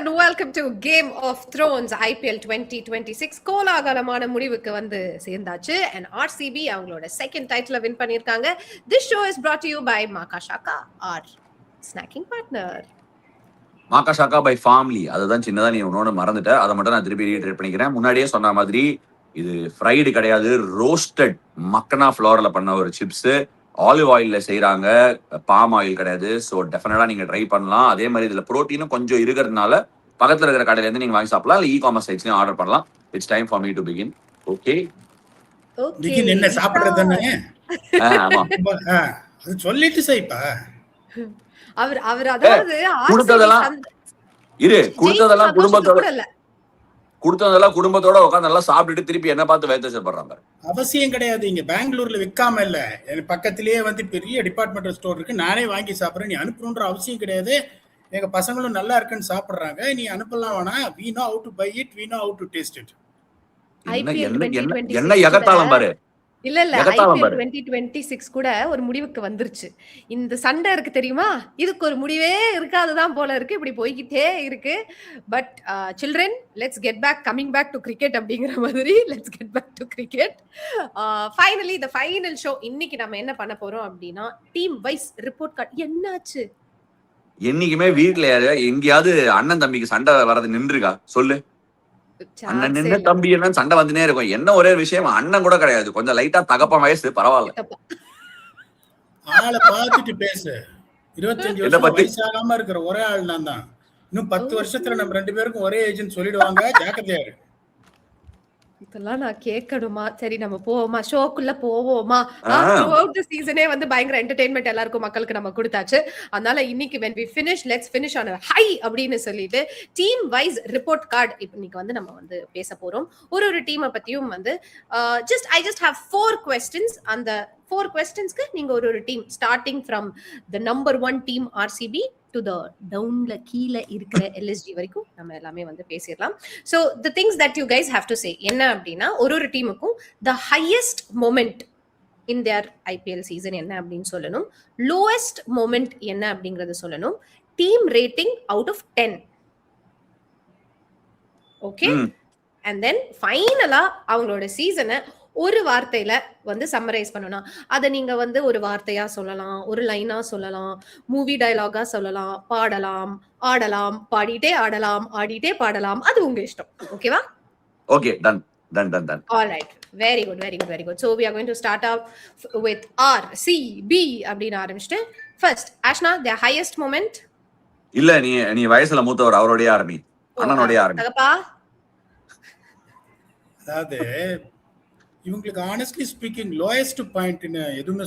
and welcome to Game of Thrones IPL 2026 கோலாகலமான முடிவுக்கு வந்து சேர்ந்தாச்சு and RCB அவங்களோட செகண்ட் டைட்டில் வின் பண்ணிருக்காங்க. This show is brought to you by Makashaka, our snacking partner. Makashaka by Farmley. அதுதான் சின்னதா நீ உன்னோட மறந்துட்ட, அதை மட்டும் நான் திருப்பி ரீட்ரேட் பண்ணிக்கிறேன். முன்னாடியே சொன்ன மாதிரி இது ஃப்ரைடு கிடையாது, ரோஸ்டட் மக்கனா ஃப்ளோர்ல பண்ண ஒரு சிப்ஸ், ஆலிவ் ஆயில்ல செய்யறாங்க, பாம் ஆயில் கிடையாது. ஸோ டெஃபினட்டா நீங்க ட்ரை பண்ணலாம். அதே மாதிரி இதுல ப்ரோட்டீனும் கொஞ்சம் இருக்கிறதுனால பக்கத்துல இருக்கிற கடையில இருந்து நீங்க வாங்கி சாப்பிடலாம், இல்ல இ-காமர்ஸ் சைட்ஸ்லயும் ஆர்டர் பண்ணலாம். It's time for me to begin. Okay, என்ன சாப்பிடுறது? ஆமா, அது சொல்லிட்டு செய்ப்பா. அவர் அதாவது கொடுத்ததெல்லாம் குடும்பத்தோட உட்காந்து நல்லா சாப்பிட்டுட்டு திருப்பி என்ன பார்த்து வேத்தப்படுறாங்க. அவசியம் கிடையாது. இங்க பெங்களூர்ல விற்காம இல்ல, எனக்கு பக்கத்திலேயே வந்து பெரிய டிபார்ட்மெண்டல் ஸ்டோர் இருக்கு, நானே வாங்கி சாப்பிடுறேன். நீ அனுப்பணுன்ற அவசியம் கிடையாது. எங்க பசங்களும் நல்லா இருக்குன்னு சாப்பிடுறாங்க, நீ அனுப்பலாம் வேணா. we know how to buy it, we know how to taste it. என்ன எகத்தாலம் பாரு. இல்ல IPL 2026 கூட ஒரு முடிவுக்கு வந்துருச்சு. இந்த சண்டை இருக்கு தெரியுமா, இதுக்கு ஒரு முடிவே இருக்காதுதான் போல இருக்கு. இப்படி போய்கிட்டே இருக்கு. But children, let's get back, coming back to cricket அப்படிங்கிற மாதிரி let's get back to cricket. Finally the final show. இன்னைக்கு நம்ம என்ன பண்ண போறோம் அப்படின்னா, டீம் வைஸ் ரிப்போர்ட் கார்டு. என்னாச்சு? என்னைக்குமே வீட்டுல எங்கேயாவது அண்ணன் தம்பிக்கு சண்டை வர்றது நின்றுக்கா சொல்லு? அண்ணன் நின்று தம்பி என்ன சண்டை வந்துனே இருக்கும். என்ன ஒரே விஷயம், அண்ணன் கூட கிடையாது, கொஞ்சம் லைட்டா தகப்பன் வயசு, பரவாயில்ல. ஆளை பார்த்துட்டு பேசு. 25 வருஷம் வயசாகாம இருக்கிற ஒரே ஆள் நான் தான். இன்னும் 10 வருஷத்துல நம்ம 2 பேருக்கும் ஒரே ஏஜ்னு சொல்லிடுவாங்க, ஜாக்கிரதையா இரு. இதெல்லாம் நான் கேட்கணுமா? சரி, நம்ம போவோமா, ஷோக்குள்ள போவோமா? சீசனே வந்து பயங்கர என்டர்டெயின்மெண்ட் எல்லாருக்கும் மக்களுக்கு நம்ம கொடுத்தாச்சு. அதனால இன்னைக்கு when we finish, let's finish on a high அப்படின்னு சொல்லிட்டு டீம் வைஸ் ரிப்போர்ட் கார்டு இன்னைக்கு வந்து நம்ம வந்து பேச போறோம். ஒரு டீமை பத்தியும் வந்து I just have 4 questions. அந்த 4 questions-க்கு நீங்க ஒரு team starting from the number 1 team RCB to the downல கீழ இருக்கிற LSG வரைக்கும் நம்ம எல்லாமே வந்து பேசிடலாம். So the things that you guys have to say என்ன அப்படின்னா, ஒரு டீமுக்கும் the highest moment in their IPL season என்ன அப்படின்னு சொல்லணும், lowest moment என்ன அப்படிங்கறது சொல்லணும், team rating out of 10. Okay, and then finally அவங்களோட சீசனை ஒரு வார்த்தையில வந்து சம்மரைஸ் பண்ணணும். அதை நீங்க வந்து ஒரு வார்த்தையா சொல்லலாம், ஒரு லைனா சொல்லலாம், மூவி டயலாகா சொல்லலாம், பாடலாம், ஆடலாம், பாடிட்டே ஆடலாம், ஆடிட்டே பாடலாம், அது உங்க இஷ்டம். ஓகேவா? Okay, done. All right, very good. So we are going to start off with RCB அப்படின்னு ஆரம்பிச்சிட்டு, first Ashna, their highest moment. இல்ல, நீ வயசுல மூத்தவர், அவரோடய ஆரம்பி, அண்ணனோடய ஆரம்பி. அதாவது இவங்களுக்கு ஆனஸ்ட்லி ஸ்பீக்கிங் லோயஸ்ட் பாயிண்ட்னு எதுவுமே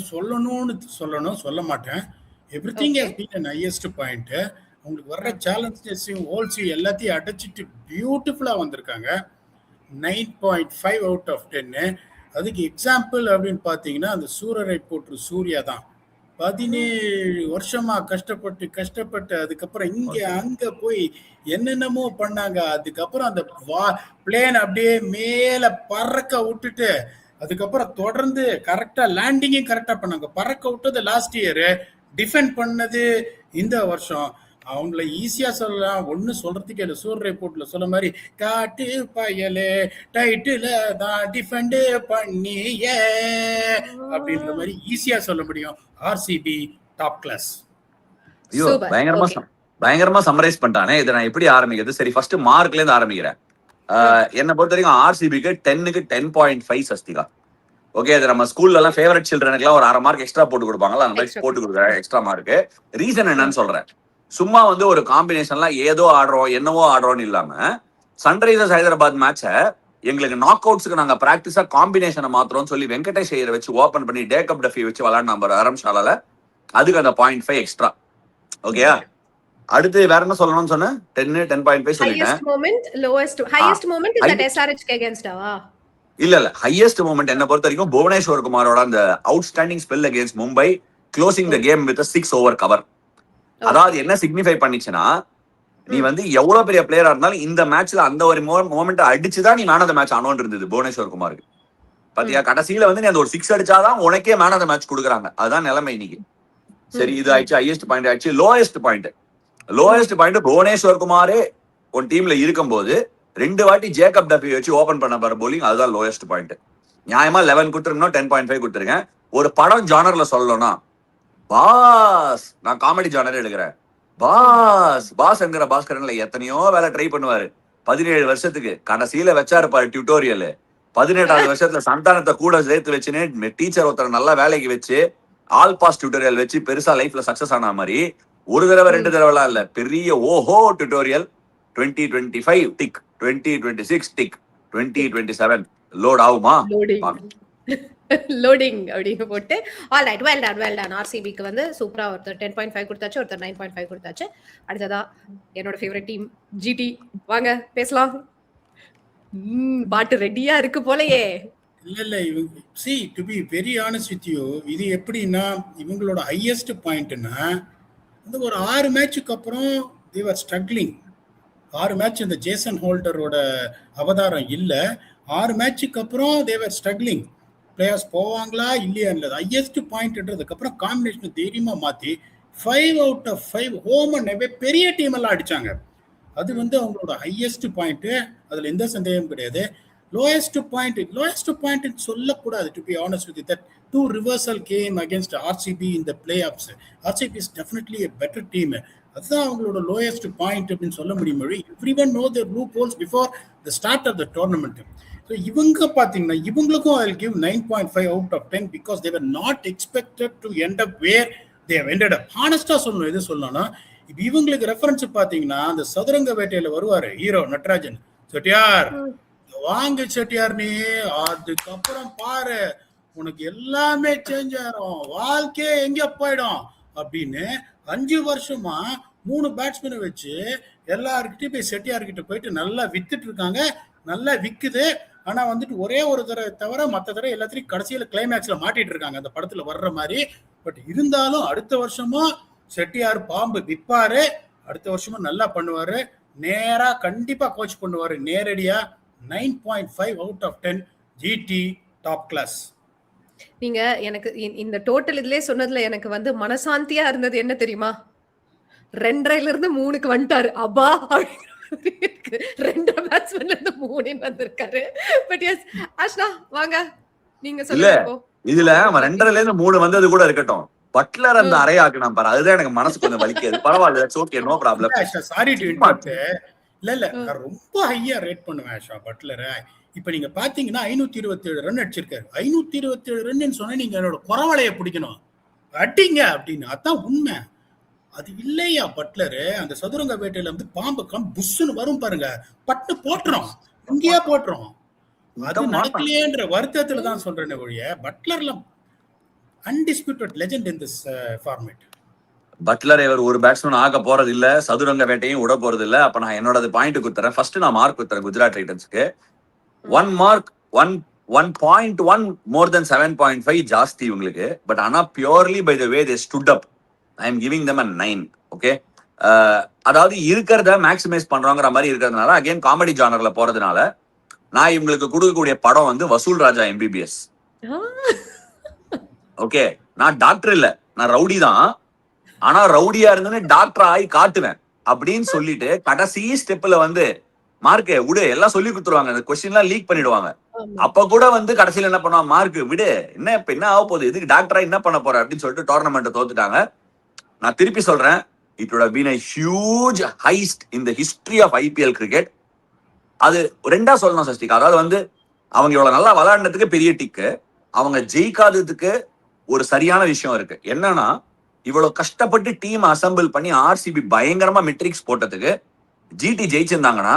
சொல்ல மாட்டேன். Everything has been an highest point. அவங்களுக்கு வர்ற சேலஞ்சஸையும் ஹோல்ஸையும் எல்லாத்தையும் அடைச்சிட்டு பியூட்டிஃபுல்லா வந்திருக்காங்க. 9.5 அவுட் ஆஃப் 10. அதுக்கு எக்ஸாம்பிள் அப்படின்னு பார்த்தீங்கன்னா அந்த சூரரை போற்று சூர்யா தான். 17 வருஷமா கஷ்டப்பட்டு அதுக்கப்புறம் இங்க அங்க போய் என்னென்னமோ பண்ணாங்க. அதுக்கப்புறம் அந்த பிளேன் அப்படியே மேல பறக்க விட்டுட்டு அதுக்கப்புறம் தொடர்ந்து கரெக்டா லேண்டிங்கும் கரெக்டா பண்ணாங்க. பறக்க விட்டது லாஸ்ட் இயர், டிஃபெண்ட் பண்ணது இந்த வருஷம். அவங்கள ஈஸியா சொல்லலாம், ஒண்ணு சொல்றதுக்கு இல்லை. சூர் ரிப்போர்ட்ல சொல்ல மாதிரி காட்டு பயலே டைட்டில தான் டிஃபெண்ட் பண்ணிய அப்படின்ற மாதிரி ஈஸியா சொல்ல முடியும். RCB top class. ஐயோ, பயங்கரமா சம்மரைஸ் பண்ணிட்டானே. இதை நான் எப்படி ஆரம்பிக்கிறது? சரி, ஃபர்ஸ்ட் மார்க்ல இருந்து ஆரம்பிக்கிறேன். என்ன பொறுத்த வரைக்கும் ஆர்சிபிக்கு 10க்கு 10.5 சஸ்திகா. ஓகே, அது நம்ம ஸ்கூல்ல எல்லாம் ஃபேவரட் சில்ட்ரனுக்கு எல்லாம் ஒரு 1/2 மார்க் எக்ஸ்ட்ரா போட்டு கொடுப்பாங்கல்ல, அந்த மாதிரி போட்டு கொடுக்குறேன் எக்ஸ்ட்ரா மார்க். ரீசன் என்னன்னு சொல்றேன். சும்மா வந்து ஒரு காம்பினேஷன்லாம் ஏதோ ஆடுறோம் என்னவோ ஆடுறோம்னு இல்லாம, சன்ரைசர்ஸ் ஹைதராபாத் மேட்ச எங்களுக்கு நாக் அவுட்ஸ்க்கு நாங்க பிராக்டிஸா காம்பினேஷனை மாத்திரோம்னு சொல்லி வெங்கடேஷ் ஐயரை வச்சு ஓபன் பண்ணி டேக்கப் டஃபி வச்சு விளையாடு நம்ம ஆரம்பிச்சால, அதுக்கு அந்த 0.5 எக்ஸ்ட்ரா. ஓகேயா? அடுத்து வேற என்ன சொல்லணும்னு சொன்ன? 10.5 சொல்லிட்டேன். இல்ல ஹையஸ்ட் மூமெண்ட் என்ன பொறுத்த வரைக்கும் புவனேஸ்வர் குமாரோட அந்த outstanding spell against Mumbai, closing the game with 6 over cover. அதாவது என்ன சிக்னிஃபை பண்ணிச்சுன்னா, நீ வந்து எவ்வளவு பெரிய பிளேயரா இருந்தாலும் இந்த மேட்ச்ல அந்த ஒரு மோமெண்ட் அடிச்சுதான் நீ மேன் ஆஃப் த மேட்ச் ஆனோன்னு இருந்தது புவனேஸ்வர் குமாருக்கு. பாத்தியா, கடைசியில வந்து நீ அந்த ஒரு 6 அடிச்சாதான் உனக்கே மேன் ஆஃப் த மேட்ச் கொடுக்குறாங்க. அதுதான் நிலைமை இன்னைக்கு. சரி, இது ஆயிடுச்சு, ஹையஸ்ட் பாயிண்ட் ஆயிடுச்சு. லோயஸ்ட் பாயிண்ட் புவனேஸ்வர் குமாரே உன் டீம்ல இருக்கும்போது 2 வாட்டி ஜேக்கப் டஃபி வச்சு ஓபன் பண்ண பாரு bowling, அதுதான் லோயஸ்ட் பாயிண்ட். நியாயமா 11 கொடுத்துருக்கணும், 10.5 கொடுத்துருக்கேன். ஒரு படம் ஜானர்ல சொல்லணும்னா பாஸ், நான் காமெடி ஜானர் எடுக்கிறேன், பாஸ் என்கிற பாஸ்கரன்ல எத்தனையோ வேலை ட்ரை பண்ணுவாரு. 17 வருஷத்துக்கு கடைசியில வச்சாரு பாரு டியூட்டோரியல். 18வது வருஷத்துல சந்தானத்தை கூட சேர்த்து வச்சுன்னு டீச்சர் ஒருத்தர் நல்லா வேலைக்கு வச்சு ஆல் பாஸ் டியூட்டோரியல் வச்சு பெருசா லைஃப்ல சக்சஸ் ஆன மாதிரி ஒரு தடவை 2 தடவைலாம் இல்ல, பெரிய ஓஹோ டியூட்டோரியல். 2025 டிக், 2026 டிக், 2027 லோட் ஆகுமா? லோடிங் அப்படின்னு போட்டு ஆல் ரைட், வெல் டன். ஆர்சிபிக்கு வந்து சூப்பரா ஒருத்தர் 10.5 கொடுத்தாச்சு, ஒருத்தர் 9.5 கொடுத்தாச்சு. அடுத்ததா என்னோட ஃபேவரட் டீம் ஜிடி, வாங்க பேசலாம். பாட்டு ரெடியா இருக்கு போலயே. இல்ல இவங்க see to be very honest with you, இது எப்படின்னா இவங்களோட ஹையஸ்ட் பாயிண்ட்னா வந்து ஒரு 6 மேட்சுக்கு அப்புறம் they were struggling. 6 மேட்ச் இந்த ஜேசன் ஹோல்டரோட அவதாரம் இல்ல, 6 மேட்சுக்கு அப்புறம் they were struggling. பிளேயர்ஸ் போவாங்களா இல்லையா இல்லை, ஹையஸ்ட் பாயிண்ட்ன்றதுக்கு அப்புறம் காம்பினேஷன் தைரியமா மாத்தி 5 out of 5 home and away பெரிய டீம் எல்லாம் அடிச்சாங்க. அது வந்து அவங்களோட ஹையஸ்ட் பாயிண்ட், அதுல எந்த சந்தேகமும் கிடையாது. லோயஸ்ட் பாயிண்ட் சொல்லக்கூடாது. To be honest with that 2 reversal game against RCB இந்த playoffs. RCB is definitely a better team. அதுதான் அவங்களோட லோயஸ்ட் பாயிண்ட் அப்படின்னு சொல்ல முடியும். Everyone know their loopholes before the start of the tournament. So இவங்க பார்த்தீங்கன்னா இவங்களுக்கும் I will give 9.5 out of 10 because they were not expected to end up where they have ended up. ஹானஸ்டா சொல்லணும், எது சொல்லணும்னா இப்போ இவங்களுக்கு ரெஃபரன்ஸ் பார்த்தீங்கன்னா அந்த சதுரங்க வேட்டையில வருவாரு ஹீரோ நட்ராஜன், செட்டியார் வாங்க செட்டியார் நீ, அதுக்கப்புறம் பாரு உனக்கு எல்லாமே சேஞ்ச் ஆயிரும், வாழ்க்கையே எங்க போயிடும் அப்படின்னு 5 வருஷமா 3 பேட்ஸ்மேனை வச்சு எல்லாருக்கிட்டையும் போய் செட்டியார்கிட்ட போயிட்டு நல்லா வித்துட்டு இருக்காங்க. நல்லா விக்குது. ஆனா வந்துட்டு ஒரே ஒரு தடவை தவிர மற்ற தடவை எல்லாத்தையும் கடைசியில கிளைமேக்ஸ்ல மாட்டிட்டு இருக்காங்க அந்த படத்துல வர்ற மாதிரி. பட் இருந்தாலும் அடுத்த வருஷமும் செட்டியார் பாம்பு விற்பாரு, அடுத்த வருஷமும் நல்லா பண்ணுவாரு, நேரா கண்டிப்பா கோச் பண்ணுவாரு நேரடியா. 9.5 out of 10 GT top class. நீங்க எனக்கு இந்த டோட்டல் இதுலயே சொன்னதுல எனக்கு வந்து மனசாந்தியா இருந்தது என்ன தெரியுமா, 2.5ல இருந்து 3க்கு வந்துட்டாரு. அப்பா 2 பேட்ஸ்மேன்ல இருந்து 3 வந்திருக்காரு. பட் எஸ் ஆஷ்னா வாங்க நீங்க சொல்லுங்க. இதுல அவன் 2.5ல இருந்து 3 வந்தது கூட இருக்கட்டும், பட்லர் அந்த அறையாக்குனா பாரு, அதுதான் எனக்கு மனசு கொஞ்சம் வலிக்குது. பரவாயில்ல, okay, no problem. Sorry to interrupt. இல்ல நான் ரொம்ப ஹையா ரேட் பண்ணுவேன் ஆஷா பட்லரை. இப்ப நீங்க பாத்தீங்கன்னா 527 ரன் அடிச்சிருக்காரு. 527 ரன் சொன்னா நீங்க என்னோட குறவலைய பிடிக்கணும், அடிங்க அப்படின்னு. அதான் உண்மை. அது இல்லையா பட்லரு அந்த சதுரங்க வேட்டையில வந்து பாம்பு புஷ்னு வரும் பாருங்க, பட்டு போட்டுரும், இங்கேயே போட்டுரும். அது நடக்கலையேன்ற வருத்தத்துல தான் சொல்றேன் ஒழிய பட்லர்ல undisputed legend in this format. Butler இவர் ஒரு பேட்ஸ்மேன் ஆக போறது இல்ல, சதுரங்க வேட்டையும் விட போறது இல்ல. அப்ப நான் என்னோட பாயிண்ட் குத்துறேன். ஃபர்ஸ்ட் நான் mark குத்துறேன் Gujarat டைட்டன்ஸ்க்கு. 1 mark 1.1 more than 7.5 ஜாஸ்தி இவங்களுக்கு. பட் ஆனா purely by the way they stood up, I am giving them a 9. Okay, அதாவது இருக்கிறத மேக்ஸிமைஸ் பண்றோங்கிற மாதிரி இருக்கிறதுனால, அகைன் காமெடி ஜானர்ல போறதுனால நான் இவங்களுக்கு கொடுக்கக்கூடிய படம் வந்து வசூல் ராஜா எம்பிபிஎஸ். ஓகே, நான் டாக்டர் இல்ல, நான் ரவுடி தான். ஆனா ரவுடியா இருந்தேன்னு டாக்டர் ஆகி காட்டுவேன் அப்படின்னு சொல்லிட்டு கடைசி ஸ்டெப்ல வந்து மார்க் விடு எல்லாம் சொல்லி கொடுத்துருவாங்க, அந்த கொஸ்டின் எல்லாம் லீக் பண்ணிடுவாங்க. அப்ப கூட வந்து கடைசியில என்ன பண்ணுவாங்க, மார்க் விடு என்ன இப்ப என்ன ஆக போகுது, இதுக்கு டாக்டரா என்ன பண்ண போற அப்படின்னு சொல்லிட்டு டோர்னமெண்ட் தோத்துட்டாங்க. நான் திருப்பி சொல்றேன், it would have been a huge heist in the history of IPL cricket. அது ரெண்டா சொல்லணும் சஷ்டிகா. அதாவது வந்து அவங்க இவ்வளவு நல்லா விளையாடுறதுக்கு பெரிய டிக்கு, அவங்க ஜெயிக்காததுக்கு ஒரு சரியான விஷயம் இருக்கு. என்னன்னா இவ்வளவு கஷ்டப்பட்டு டீம் அசம்பிள் பண்ணி ஆர்சிபி பயங்கரமா மெட்ரிக்ஸ் போட்டதுக்கு ஜிடி ஜெயிச்சிருந்தாங்கன்னா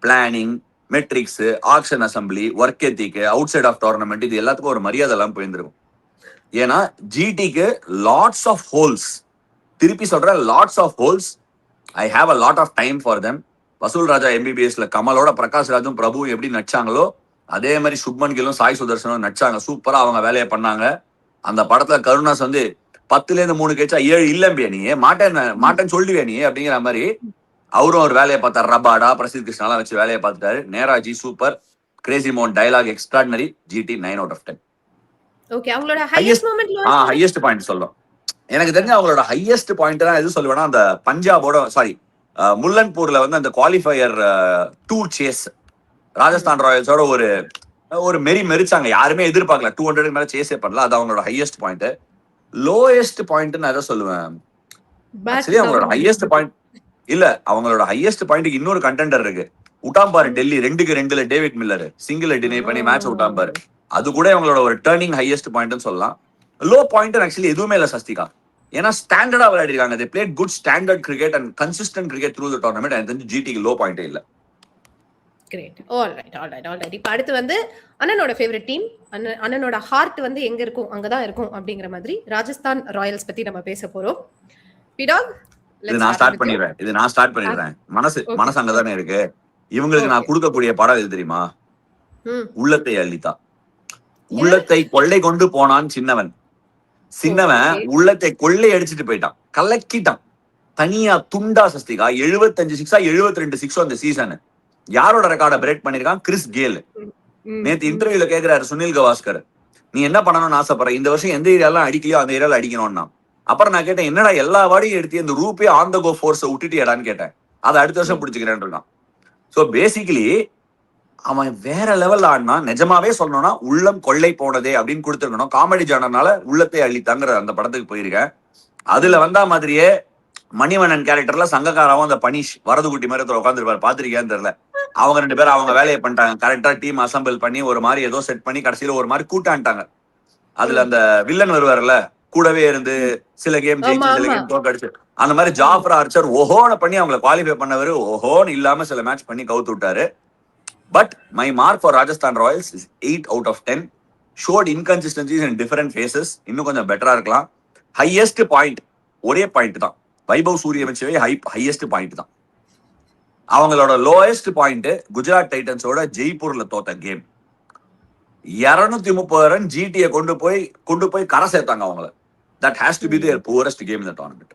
planning, metrics, action assembly, work ethic, outside of tournament, இது எல்லாத்துக்கும் ஒரு மரியாதை எல்லாம் போயிருந்திருக்கும். ஏன்னா ஜிடிக்கு லாட்ஸ் ஆஃப் ஹோல்ஸ், திருப்பி சொல்றேன் lots of holes. I have a lot of time for them. Vasool Raja எம்பிபிஎஸ்ல கமலோட Prakash ராஜும் பிரபுவும் எப்படி நடிச்சாங்களோ அதே மாதிரி சுப்மன் கில்லும் சாய் சுதர்சனும் நடிச்சாங்க. சூப்பரா அவங்க வேலையை பண்ணாங்க. அந்த படத்துல கருணாஸ் வந்து 10ல இருந்து 3 கேச்சா 7 இல்லம்பியா நீ மாட்டேன்னு சொல்லுவியா நீ அப்படிங்கிற மாதிரி அவரும் ஒரு வேலையை பார்த்தாரு. ரபாடா, பிரசித் கிருஷ்ணாலாம் வச்சு வேலையை பார்த்துட்டாரு. நேராஜி super, crazy Mohan dialogue extraordinary. GD 9 out of 10. Okay, அவங்களோட ஹையஸ்ட் மொமெண்ட் ஹையஸ்ட் பாயிண்ட் சொல்லும். எனக்கு தெரிஞ்ச அவங்களோட ஹையஸ்ட் பாயிண்ட் தான் எது சொல்லுவேன்னா அந்த பஞ்சாபோட முல்லன்பூர்ல வந்து அந்த குவாலிஃபயர் 2 சேஸ் ராஜஸ்தான் ராயல்ஸோட ஒரு மெரிச்சாங்க. யாருமே எதிர்பார்க்கல. 200 மேல சேஸே பண்ணல. அது அவங்களோட ஹையஸ்ட் பாயிண்ட். லோயஸ்ட் பாயிண்ட் நான் எதை சொல்லுவேன், ஆக்சுவலி அவங்களோட ஹையஸ்ட் பாயிண்ட் இல்ல, அவங்களோட ஹையஸ்ட் பாயிண்ட்க்கு இன்னொரு கண்டெண்டர் இருக்கு. உட்டாம்பாரு டெல்லி 2-2 டேவிட் மில்லர் சிங்கிள் டினை பண்ணி மேட்ச் உட்டாம்பாரு. அது கூட அவங்களோட ஒரு டர்னிங் ஹையஸ்ட் பாயிண்ட்னு சொல்லலாம். லோ பாயிண்ட் ஆக்சுவலி எதுவுமே இல்ல சஸ்திகா. ஏன்னா ஸ்டாண்டர்டா விளையாடிருக்காங்க. they played good standard cricket and consistent cricket through the tournament. and then GTக்கு லோ பாயிண்டே இல்ல. கிரேட். ஆல்ரைட். இப்ப அடுத்து வந்து அண்ணனோட ஃபேவரட் டீம், அண்ணனோட ஹார்ட் வந்து எங்க இருக்கும் அங்கதான் இருக்கும் அப்படிங்கிற மாதிரி ராஜஸ்தான் ராயல்ஸ் பத்தி நம்ம பேச போறோம். பிடாக் இது நான் ஸ்டார்ட் பண்ணிடுறேன். மனசு அங்கதானே இருக்கு. இவங்களுக்கு நான் கொடுக்கக்கூடிய படம் எது தெரியுமா? உள்ளத்தை அள்ளித்தா. உள்ளத்தை கொள்ளை கொண்டு போனான் சின்னவன் உள்ளத்தை கொள்ளை அடிச்சுட்டு போயிட்டான், கலக்கிட்டான் தனியா துண்டா சஸ்திகா. 75 சிக்ஸா 72 சிக்ஸோ அந்த சீசன். யாரோட ரெக்கார்டை பிரேக் பண்ணிருக்கான்? கிறிஸ் கேல். நேத்து இன்டர்வியூல கேக்குறாரு சுனில் கவாஸ்கர், நீ என்ன பண்ணணும்னு ஆசைப்படுற, இந்த வருஷம் எந்த ஏரியாலாம் அடிக்கலையோ அந்த ஏரியால அடிக்கணும்னா. அப்புறம் நான் கேட்டேன், என்னடா எல்லா வாடியும் எடுத்து இந்த ரூபே ஆன் த கோ ஃபோர்ஸை விட்டுட்டியடான்னு கேட்டேன். அதை அடுத்த வருஷம் பிடிச்சிக்கிறேன் இருக்கான். சோ பேசிக்கலி அவன் வேற லெவல் ஆடினா. நிஜமாவே சொல்லணும்னா உள்ளம் கொள்ளை போனதே அப்படின்னு கொடுத்துருக்கணும். காமெடி ஜானர்னால உள்ளத்தை அள்ளித்தாங்கிற அந்த படத்துக்கு போயிருக்கேன். அதுல வந்தா மாதிரியே மணிவண்ணன் கேரக்டர்ல சங்கக்காராவும் அந்த பனிஷ் வரதுகுட்டி மாதிரி உட்காந்துருப்பாரு, பாத்திருக்கேன்னு தெரியல. அவங்க 2 பேரும் அவங்க வேலையை பண்ணிட்டாங்க. கரெக்டா டீம் அசம்பிள் பண்ணி ஒரு மாதிரி ஏதோ செட் பண்ணி கடைசியில ஒரு மாதிரி கூட்டான்ட்டாங்க. அதுல அந்த வில்லன் வருவார்ல, கூடவே இருந்து சில கேம் ஜெயிச்சு சில கேம் தோக்கடிச்சு, அந்த மாதிரி ஜாஃபர் ஆர்ச்சர் ஓஹோன்னு பண்ணி அவங்களை குவாலிஃபை பண்ணவர். ஓஹோன்னு இல்லாம சில மேட்ச் பண்ணி கவுத்து விட்டாரு. But my mark for Rajasthan Royals is 8 out of 10. Showed inconsistencies in different phases. இன்னும் கொஞ்சம் பெட்டரா இருக்கலாம். ஹையஸ்ட் பாயிண்ட் ஒரே பாயிண்ட் தான். வைபவ் சூரியவன்ஷிவே ஹையஸ்ட் பாயிண்ட் தான். அவங்களோட லோயஸ்ட் பாயிண்ட் குஜராத் டைட்டன்ஸோட ஜெய்ப்பூர்ல தோத்த கேம். 230 ரன் ஜிடியை கொண்டு போய் கரை சேர்த்தாங்க அவங்கள. That has to be their poorest game in the tournament.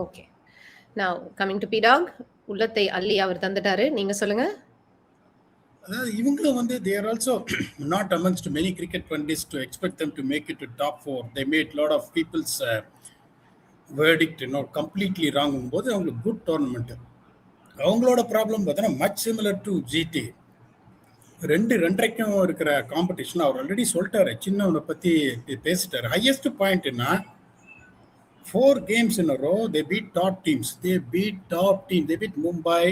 Okay. Now coming to P-Dog, உள்ளத்தை அள்ளி அவர் தந்துட்டாரு. நீங்க சொல்லுங்க. அதாவது இவங்களும் வந்து they are also not amongst many cricket pundits to expect them to make it to top 4. They made lot of people's verdict completely wrong போது அவங்களுக்கு good tournament. அவங்களோட ப்ராப்ளம் பார்த்தீங்கன்னா மச் சிமிலர் டு ஜிடி. 2-2 இருக்கிற competition. அவர் already சொல்லிட்டாரு, சின்னவனை பத்தி பேசிட்டாரு. ஹையஸ்ட் பாயிண்ட்னா 4 games in a row they beat top teams. They beat Mumbai.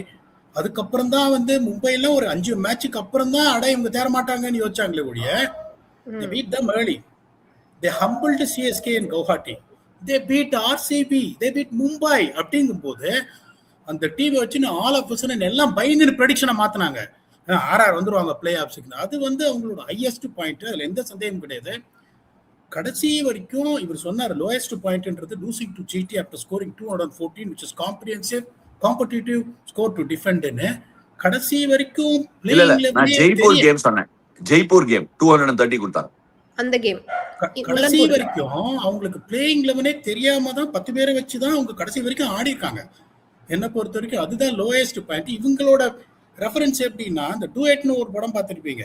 அதுக்கப்புறம் தான் வந்து மும்பைல ஒரு 5 மேட்சுக்கு அப்புறம் தான் இவங்க தேர மாட்டாங்கன்னு யோசிச்சாங்களே ஒழிய they beat them early. They humbled CSK in Guwahati. They beat RCB. They beat Mumbai. அப்படிங்கும் போது அந்த டீமை வச்சு ஆல் ஆஃப் சடன் எல்லாம் பயந்து ப்ரெடிக்ஷனை மாத்தினாங்க. ஆர்ஆர் வந்துருவாங்க பிளே ஆஃப்ஸுக்கு. அது வந்து அவங்களோட ஹையஸ்ட் பாயிண்ட். அதுல எந்த சந்தேகமும் கிடையாது. கடைசி வரைக்கும் இவர் சொன்னார் lowest பாயிண்ட்ன்றது losing to GT after scoring 214, which is comprehensive competitive score to defend ன்னு. கடைசி வரைக்கும் ஜெய்ப்பூர் கேம் சொன்னேன். ஜெய்ப்பூர் கேம் 230 கொடுத்தாங்க அந்த கேம். கடைசி வரைக்கும் அவங்களுக்கு பிளேயிங் லெவனே தெரியாம தான் 10 பேரை வச்சு தான் அவங்க கடைசி வரைக்கும் ஆடி இருக்காங்க. என்னை பொறுத்த வரைக்கும் அதுதான் லோயஸ்ட் பாயிண்ட். இவங்களோட ரெஃபரன்ஸ் எப்படின்னா, இந்த டூயட்னு ஒரு படம் பார்த்துருப்பீங்க.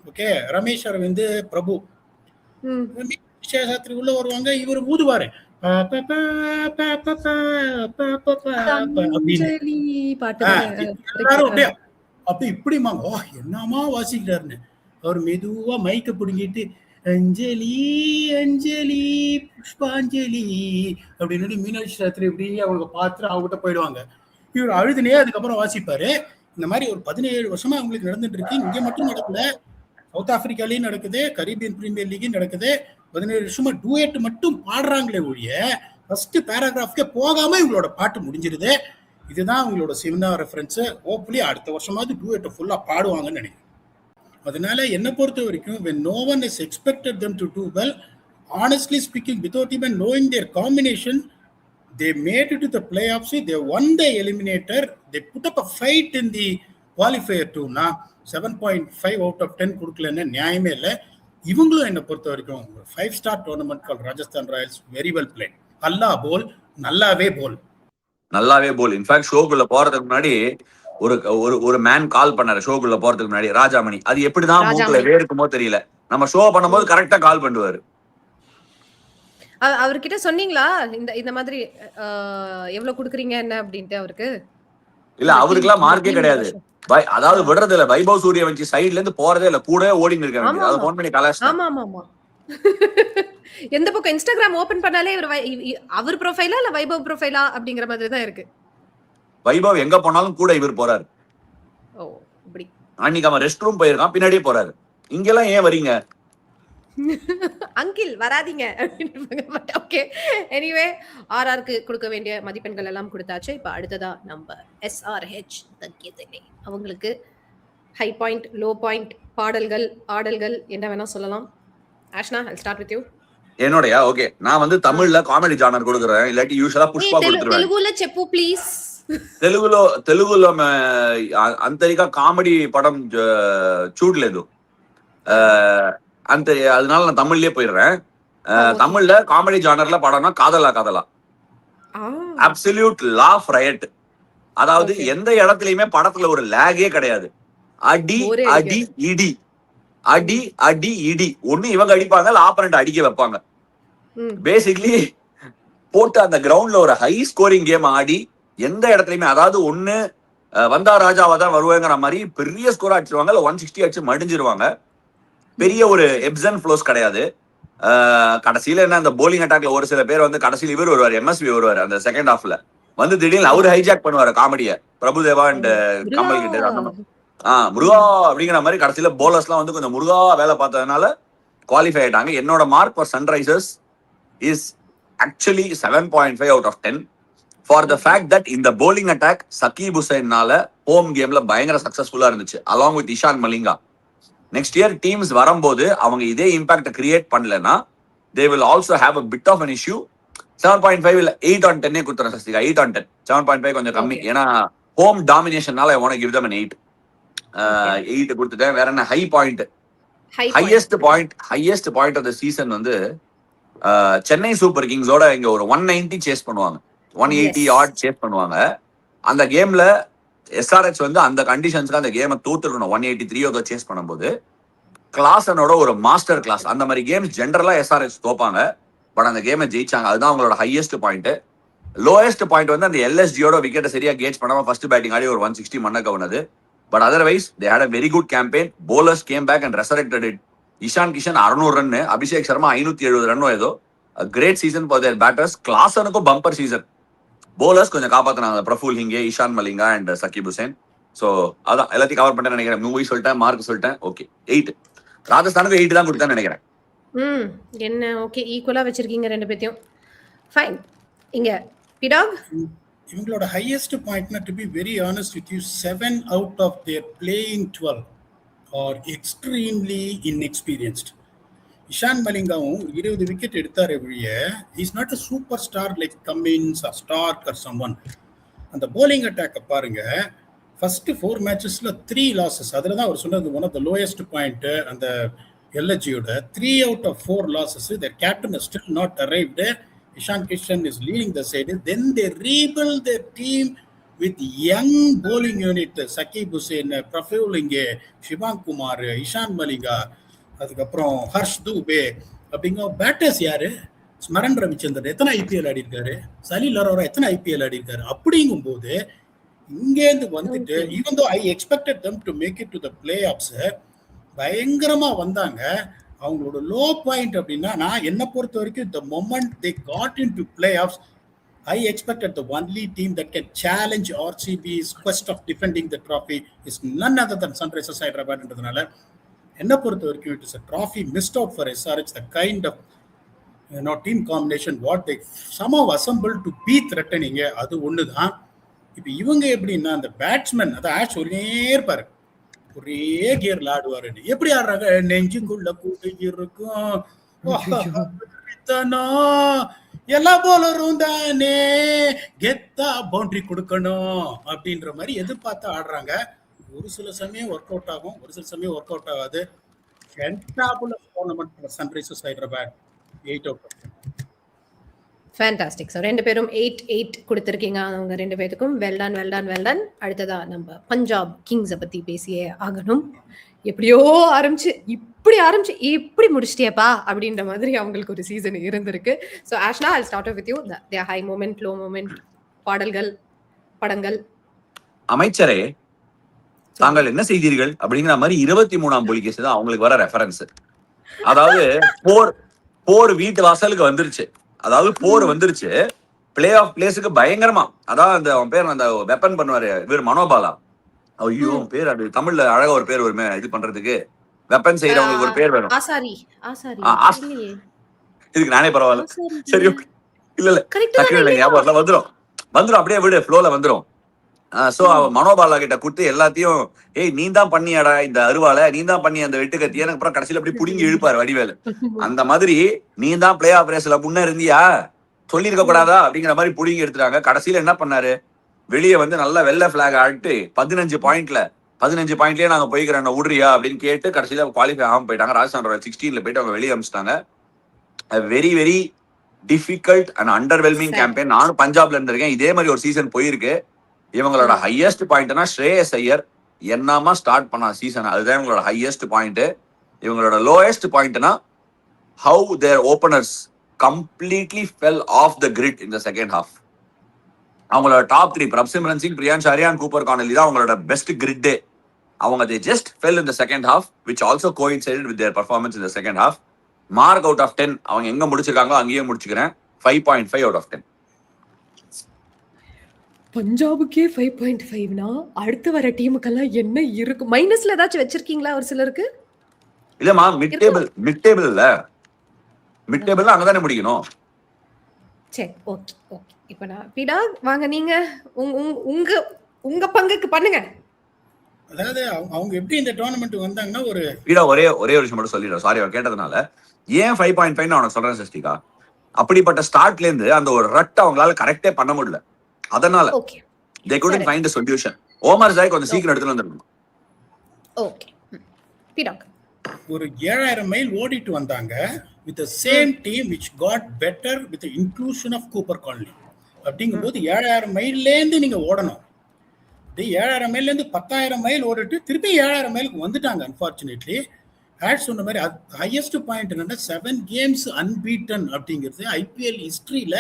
ஓகே, ரமேஷ் அரவிந்த் பிரபு சாஸ்திரி உள்ள வருவாங்க, இவர் ஊதுவாரு அப்ப இப்படி என்னமா வாசிக்கிறாருன்னு. அவர் மெதுவா மைக்க பிடுங்கிட்டு அஞ்சலி அஞ்சலி புஷ்பாஞ்சலி அப்படின்னு மீனாட்சி சாஸ்திரி இப்படி அவங்க பார்த்து அவங்ககிட்ட போயிடுவாங்க. இவர் அழுதுனே அதுக்கப்புறம் வாசிப்பாரு. இந்த மாதிரி ஒரு 17 வருஷமா அவங்களுக்கு நடந்துட்டு இருக்கு. இங்க மட்டும் நடக்கல, சவுத் ஆப்பிரிக்காலையும் நடக்குது, கரீபியன் பிரீமியர் லீக்கும் நடக்குது. 17 வருஷமா டூயட் மட்டும் பாடுறாங்களே ஒழிய ஃபர்ஸ்ட் பேராகிராஃப்கே போகாம இவங்களோட பாட்டு முடிஞ்சிருது. இதுதான் அவங்களோட சிவனா ரெஃபரன்ஸ். ஹோப்ஃபுல்லி அடுத்த வருஷமாவது டூயட்டை ஃபுல்லா பாடுவாங்கன்னு நினைக்கிறேன். அதனால என்னை பொறுத்த வரைக்கும் when no one has expected them to do well, honestly speaking, without even knowing their combination, they made it to the playoffs. They won the eliminator. They put up a fight in the qualifier too. 7.5 out of 10 கொடுக்கலன்னு நியாயமே இல்லை. இவங்களும் என்னை பொறுத்த வரைக்கும் 5-star tournament கால் Rajasthan Royals very well played. நல்லாவே போல். இன்ஃபேக்ட் ஷோக்குள்ள போறதுக்கு முன்னாடி ஒரு மேன் கால் பண்ணாரு. ஷோக்குள்ள போறதுக்கு முன்னாடி ராஜாமணி. அது எப்படிதான் மூக்குல வேர்க்குமோ தெரியல. நம்ம ஷோ பண்ணும்போது கரெக்டா கால் பண்ணுவாரு. அவர்கிட்ட சொன்னீங்களா இந்த மாதிரி எவ்வளவு குடுக்குறீங்க என்ன அப்படின்ட்டு அவருக்கு? இல்ல அவருக்குலாம் மார்க்கே கிடையாது. அதாவது விடுறது இல்ல. வைபவ் சூரியவன்சி சைடுல இருந்து போறதே இல்ல. கூடவே ஓடின்னு இருக்க வேண்டியது. அதை போன் பண்ணி கலாச்சிட்டேன். ஆமா எந்த பக்கம் இன்ஸ்டாகிராம் ஓபன் பண்ணாலே அவர் ப்ரொஃபைலா இல்ல வைபவ் ப்ரொஃபைலா அப்படிங்கிற மாதிரி தான் இருக்கு. வைபவ் எங்க போனாலும் கூட இவர் போறாரு. ஓ இப்படி. அன்னைக்கு அவன் ரெஸ்ட் ரூம் போயிருக்கான், பின்னாடியே போறாரு. இங்கெல்லாம் ஏன் வரீங்க அங்கிள் வராதீங்க. ஓகே எனிவே ஆர்ஆருக்கு கொடுக்க வேண்டிய மதிப்பெண்கள் எல்லாம் கொடுத்தாச்சு. இப்ப அடுத்ததா நம்ம எஸ்ஆர்ஹெச் தக்கியதில்லை அவங்களுக்கு ஹை பாயிண்ட் லோ பாயிண்ட் பாடல்கள் ஆடல்கள் என்ன வேணா சொல்லலாம். Ashna I'll start with you. என்னோடயா ஓகே நான் வந்து தமிழ்ல காமெடி ஜானர் கொடுக்குறேன், இல்லாட்டி யூசுவலா புஷ்பா கொடுத்துருவேன். தெலுங்குல చెప్పు ப்ளீஸ். తెలుగులో అంతరిగా కామెడీ పడం చూడలేదు అంత, அதனால நான் தமிழ்லயே போயிடுறேன். தமிழ்ல காமெடி ஜானர்ல படம்னா காதலா அப்சல்யூட் லாஃப் ரயட். அதாவது எந்த இடத்துலயுமே படத்துல ஒரு லேகே கிடையாது. அடி அடி இடி அடி அடி இடி. ஒண்ணு இவங்க அடிப்பாங்க, ஆப்பரண்ட் அடிக்க வைப்பாங்க. பேசிக்லி போட்டு அந்த கிரவுண்ட்ல ஒரு ஹை ஸ்கோரிங் கேம் ஆடி எந்த இடத்துலயுமே, அதாவது ஒண்ணு வந்தா ராஜாவா தான் வருவாங்கிற மாதிரி பெரிய ஸ்கோர் அடிச்சிருவாங்க, இல்ல 160 அடிச்சு மடிஞ்சிருவாங்க. பெரிய ஒரு எப்ஸ் அண்ட் ஃப்ளோஸ் கிடையாது. கடைசியில என்ன, அந்த போலிங் அட்டாக்ல ஒரு சில பேர் வந்து கடைசியில் இவர் வருவார், MSV வருவார் அந்த செகண்ட் ஹாஃப்ல வந்து திடீர்னு அவரு ஹைஜாக் பண்ணுவாரு காமெடிய, பிரபுதேவா அண்ட் கமல் கிட்ட. அந்த மாதிரி முருகா அப்படிங்கிற மாதிரி கடைசியில போலர்ஸ் எல்லாம் வந்து கொஞ்சம் முருகா வேலை பார்த்ததுனால குவாலிஃபை ஆயிட்டாங்க. என்னோட mark for Sunrisers is actually 7.5 out of 10 for the fact that இந்த போலிங் அட்டாக் சகீப் ஹுசைன்னால ஹோம் கேம்ல பயங்கர சக்சஸ்ஃபுல்லா இருந்துச்சு, along with Eshan Malinga. Next year teams வரும்போது அவங்க இதே இம்பாக்ட் கிரியேட் பண்ணலன்னா they will also have a bit of an issue. 7.5 இல்ல 8 on 10 கொடுத்துறேன் சஸ்திகா. 8 on 10. 7.5 கொஞ்சம் கம்மி, ஏன்னா home டாமினேஷன்னால I want to give them an 8. 8 கொடுத்துட்டேன். வேற என்ன high point? Highest point of the season வந்து சென்னை சூப்பர் கிங்ஸோட இங்க ஒரு 190 சேஸ் பண்ணுவாங்க, 180 ஆட் சேஸ் பண்ணுவாங்க. அந்த கேம்ல எஸ்ஆர்ஹெச் வந்து அந்த கண்டிஷன்ஸ்க்கு அந்த கேமை தோத்துருக்கணும். 183 சேஸ் பண்ணும்போது கிளாஸனோட ஒரு மாஸ்டர் கிளாஸ். அந்த மாதிரி கேம்ஸ் ஜென்ரலா எஸ்ஆர்ஹெச் தோப்பாங்க, பட் அந்த கேமை ஜெயிச்சாங்க. அதுதான் அவங்களோட ஹையஸ்ட் பாயிண்ட். லோயஸ்ட் பாயிண்ட் வந்து அந்த எல்எஸ்ஜியோட விக்கெட்டை சரியா கேட்ச் பண்ணாம ஃபர்ஸ்ட் பேட்டிங் ஆடி ஒரு 160 மண்ண கவுனது. But otherwise they had a very good campaign. Bowlers came back and resurrected it. Ishan Kishan 600 run, Abhishek Sharma 570 ரன்னோ ஏதோ. Great season for their batters. கிளாஸனுக்கும் பம்பர் சீசன். போலர்ஸ் கொஞ்சம் காப்பாத்தினாங்க, பிரஃபுல் ஹிங்கே, இஷான் மலிங்கா அண்ட் சகீப் ஹுசைன். ஸோ அதான் எல்லாத்தையும் கவர் பண்ணிட்டேன் நினைக்கிறேன். மூவி சொல்லிட்டேன், மார்க் சொல்லிட்டேன். ஓகே 8. ராஜஸ்தானுக்கு 8 தான் கொடுத்தேன்னு நினைக்கிறேன். என்ன ஓகே ஈக்குவலா வச்சிருக்கீங்க ரெண்டு பேத்தையும். ஃபைன். இங்க பிடாக் இவங்களோட ஹையஸ்ட் பாயிண்ட்னா, to be very honest with you, 7 out of their playing 12 are extremely inexperienced. Ishan மலிங்காவும் 20 விக்கெட் எடுத்தார் எவ்வளிய. Is not a super star like Cummins or Starc or someone. அந்த போலிங் அட்டாக்கை பாருங்க, ஃபர்ஸ்ட் 4 மேட்சஸ்ல 3 லாசஸ். அதுல தான் அவர் சொன்னது one of the lowest point. அந்த எல்எஜியோட 3 out of 4 losses. their captain has still not arrived. Ishan Kishan is leading the side. Then they rebuild their team with young bowling unit. Saqib Hussain, Praful Inge, Shivang Kumar, Ishan Malinga, அதுக்கப்புறம் ஹர்ஷ் தூபே அப்படிங்கிற batters யாரு? ஸ்மரன் ரவிச்சந்திரன் எத்தனை IPL ஆடி இருக்காரு, சலீல் அரோரா எத்தனை IPL ஆடி இருக்காரு. அப்படிங்கும் போது இங்கேருந்து வந்துட்டு even though I expected them to make it to the playoffs, பயங்கரமா வந்தாங்க. அவங்களோட லோ பாயிண்ட் அப்படின்னா, நான் என்ன பொறுத்த வரைக்கும் the moment they got into playoffs, I expected the only team that can challenge RCB's quest of defending the trophy is none other than Sunrisers Hyderabad. என்றதுனால என்ன பொறுத்த வரைக்கும் it is a trophy missed out for SRH. The kind of team combination what they somehow assembled to be threatening, அது ஒண்ணுதான். இப்ப இவங்க எப்படின்னா, அந்த batsman அதை ஆஷ் ஒரே இருப்பாரு, ஒரே கியர்ல ஆடுவாரு. எப்படி ஆடுறாங்க, நெஞ்சுக்குள்ள கூட்டு இருக்கும் எல்லா போலரும் தானே கெத்தா பவுண்டரி கொடுக்கணும் அப்படின்ற மாதிரி எதிர்பார்த்து ஆடுறாங்க. ஒரு சில சமயம் ஒர்க் அவுட் ஆகும், ஒரு சில சமயம் ஒர்க் அவுட் ஆகாது. Fantabulous tournament Sunrisers Hyderabad 8 out of 10. Fantastic. So ரெண்டு பேரும் 8 கொடுத்துருக்கீங்க. அவங்க ரெண்டு பேருக்கும் வெல்டன். அடுத்ததா நம்ம பஞ்சாப் கிங்ஸை பற்றி பேசியே ஆகணும். எப்படியோ ஆரம்பிச்சு இப்படி முடிச்சிட்டியப்பா அப்படின்ற மாதிரி அவங்களுக்கு ஒரு சீசன் இருந்திருக்கு. So Ashna, I start with you. Their high moment, low moment, பாடல்கள், படங்கள். அமைச்சரே, தாங்கள் என்ன செய்தீர்கள் அப்படிங்கிற மாதிரி 23ஆம் புலிகேஸ் தான் அவங்களுக்கு வர ரெஃபரன்ஸ். அதாவது போர் வீட்டு வாசலுக்கு வந்துருச்சு. அதாவது போர் வந்துருச்சு, பிளே ஆஃப் பிளேஸுக்கு பயங்கரமா. அதாவது அந்த அவன் பேர் அந்த வெப்பன் பண்ணுவாரு இவர் மனோபாலா. ஐயோ பேர் அது தமிழ்ல அழகா ஒரு பேர் வருமே இது பண்றதுக்கு, வெப்பன் செய்யறவங்களுக்கு ஒரு பேர் வேணும். இதுக்கு நானே பரவாயில்ல. சரி, இல்ல டக்குனு ஞாபகம் வந்துரும் அப்படியே விடு, ஃப்ளோல வந்துரும். சோ அவன் மனோபாலா கிட்ட கொடுத்து எல்லாத்தையும், ஏய் நீ தான் பண்ணியாடா இந்த அருவாலை, நீ தான் பண்ணி அந்த வெட்டு கத்தி, எனக்கு அப்புறம் கடைசியில அப்படி புடுங்கி இழுப்பாரு வடிவேலு. அந்த மாதிரி நீ தான் பிளே ஆஃப் ரேஸ்ல முன்ன இருந்தியா, சொல்லிருக்க கூடாதா அப்படிங்கிற மாதிரி புடுங்கி எடுத்துட்டாங்க. கடைசியில என்ன பண்ணாரு, வெளியே வந்து நல்ல வெள்ளை பிளாக் ஆட்டு 15 பாயிண்ட்லயே நாங்க போய்க்கிறேன் விடுறியா அப்படின்னு கேட்டு கடைசியில குவாலிஃபை ஆகாம போயிட்டாங்க. ராஜஸ்தான் ராயல்ஸ் 16ல போயிட்டு அவங்க வெளியே அமிச்சிட்டாங்க. Very very difficult and underwhelming campaign. நானும் பஞ்சாப்ல இருந்திருக்கேன், இதே மாதிரி ஒரு சீசன் போயிருக்கு. இவங்களோட ஹையஸ்ட் பாயிண்ட்னா ஸ்ரேயஸ் ஐயர் என்னமா ஸ்டார்ட் பண்ண சீசன், அதுதான் இவங்களோட ஹையஸ்ட் பாயிண்ட். இவங்களோட லோயஸ்ட் பாயிண்ட்னா how their openers completely fell off the grid in the second half. அவங்களோட top 3 Prabhsimran Singh, Priyansh Arya, Cooper Connolly தான் அவங்களோட பெஸ்ட் கிரிட்டே. அவங்க they just fell in the second half, which also coincided with their performance in the second half. Mark out of 10 அவங்க எங்க முடிச்சிருக்காங்களோ அங்கேயே முடிச்சுக்கிறேன். 5.5 out of 10. பஞ்சாபுக்கே 5.5னா அடுத்து வர டீமுக்கெல்லாம் என்ன இருக்கு? மைனஸ்ல ஏதாச்சும் வச்சிருக்கீங்களா ஒரு சிலருக்கு? இல்லம்மா, மிட் டேபிள் இல்ல, மிட் டேபிள்ல அங்கதானே முடிக்கணும். சரி, ஓகே. இப்ப நான் பீடா வாங்க, நீங்க உங்க பங்குக்கு பண்ணுங்க. அதாவது அவங்க எப்படி இந்த டோர்னமெண்ட் வந்தாங்கன்னா ஒரு பீடா ஒரே ஒரு விஷயம் மட்டும் சொல்லிடுறேன், சாரி கேட்டதுனால. ஏன் 5.5 நான் உனக்கு சொல்றேன் சஷ்டிகா, அப்படிப்பட்ட ஸ்டார்ட்ல இருந்து அந்த ஒரு ரட் அவங்களால கரெக்டே பண்ண முடியல. அதனால they couldn't find a solution. Omarzai கொஞ்சம் சீக்கிரம் எடுத்துட்டு வந்துருக்கணும். ஓகே, பீடா ஒரு 7000 மைல் ஓடிட்டு வந்தாங்க with the same team which got better with the inclusion of Cooper Conley. அப்படிங்கும்போது 7000 மைல்லேருந்து நீங்க ஓடணும். 7000 மைல்லேருந்து 10,000 மைல் ஓடிட்டு திருப்பி 7000 மைலுக்கு வந்துட்டாங்க. அன்பார்ச்சுனேட்லி ஆட் சொன்ன மாதிரி ஹையஸ்ட் பாயிண்ட் என்னன்னா 7 games unbeaten அப்படிங்கிறது ஐபிஎல் ஹிஸ்டரியில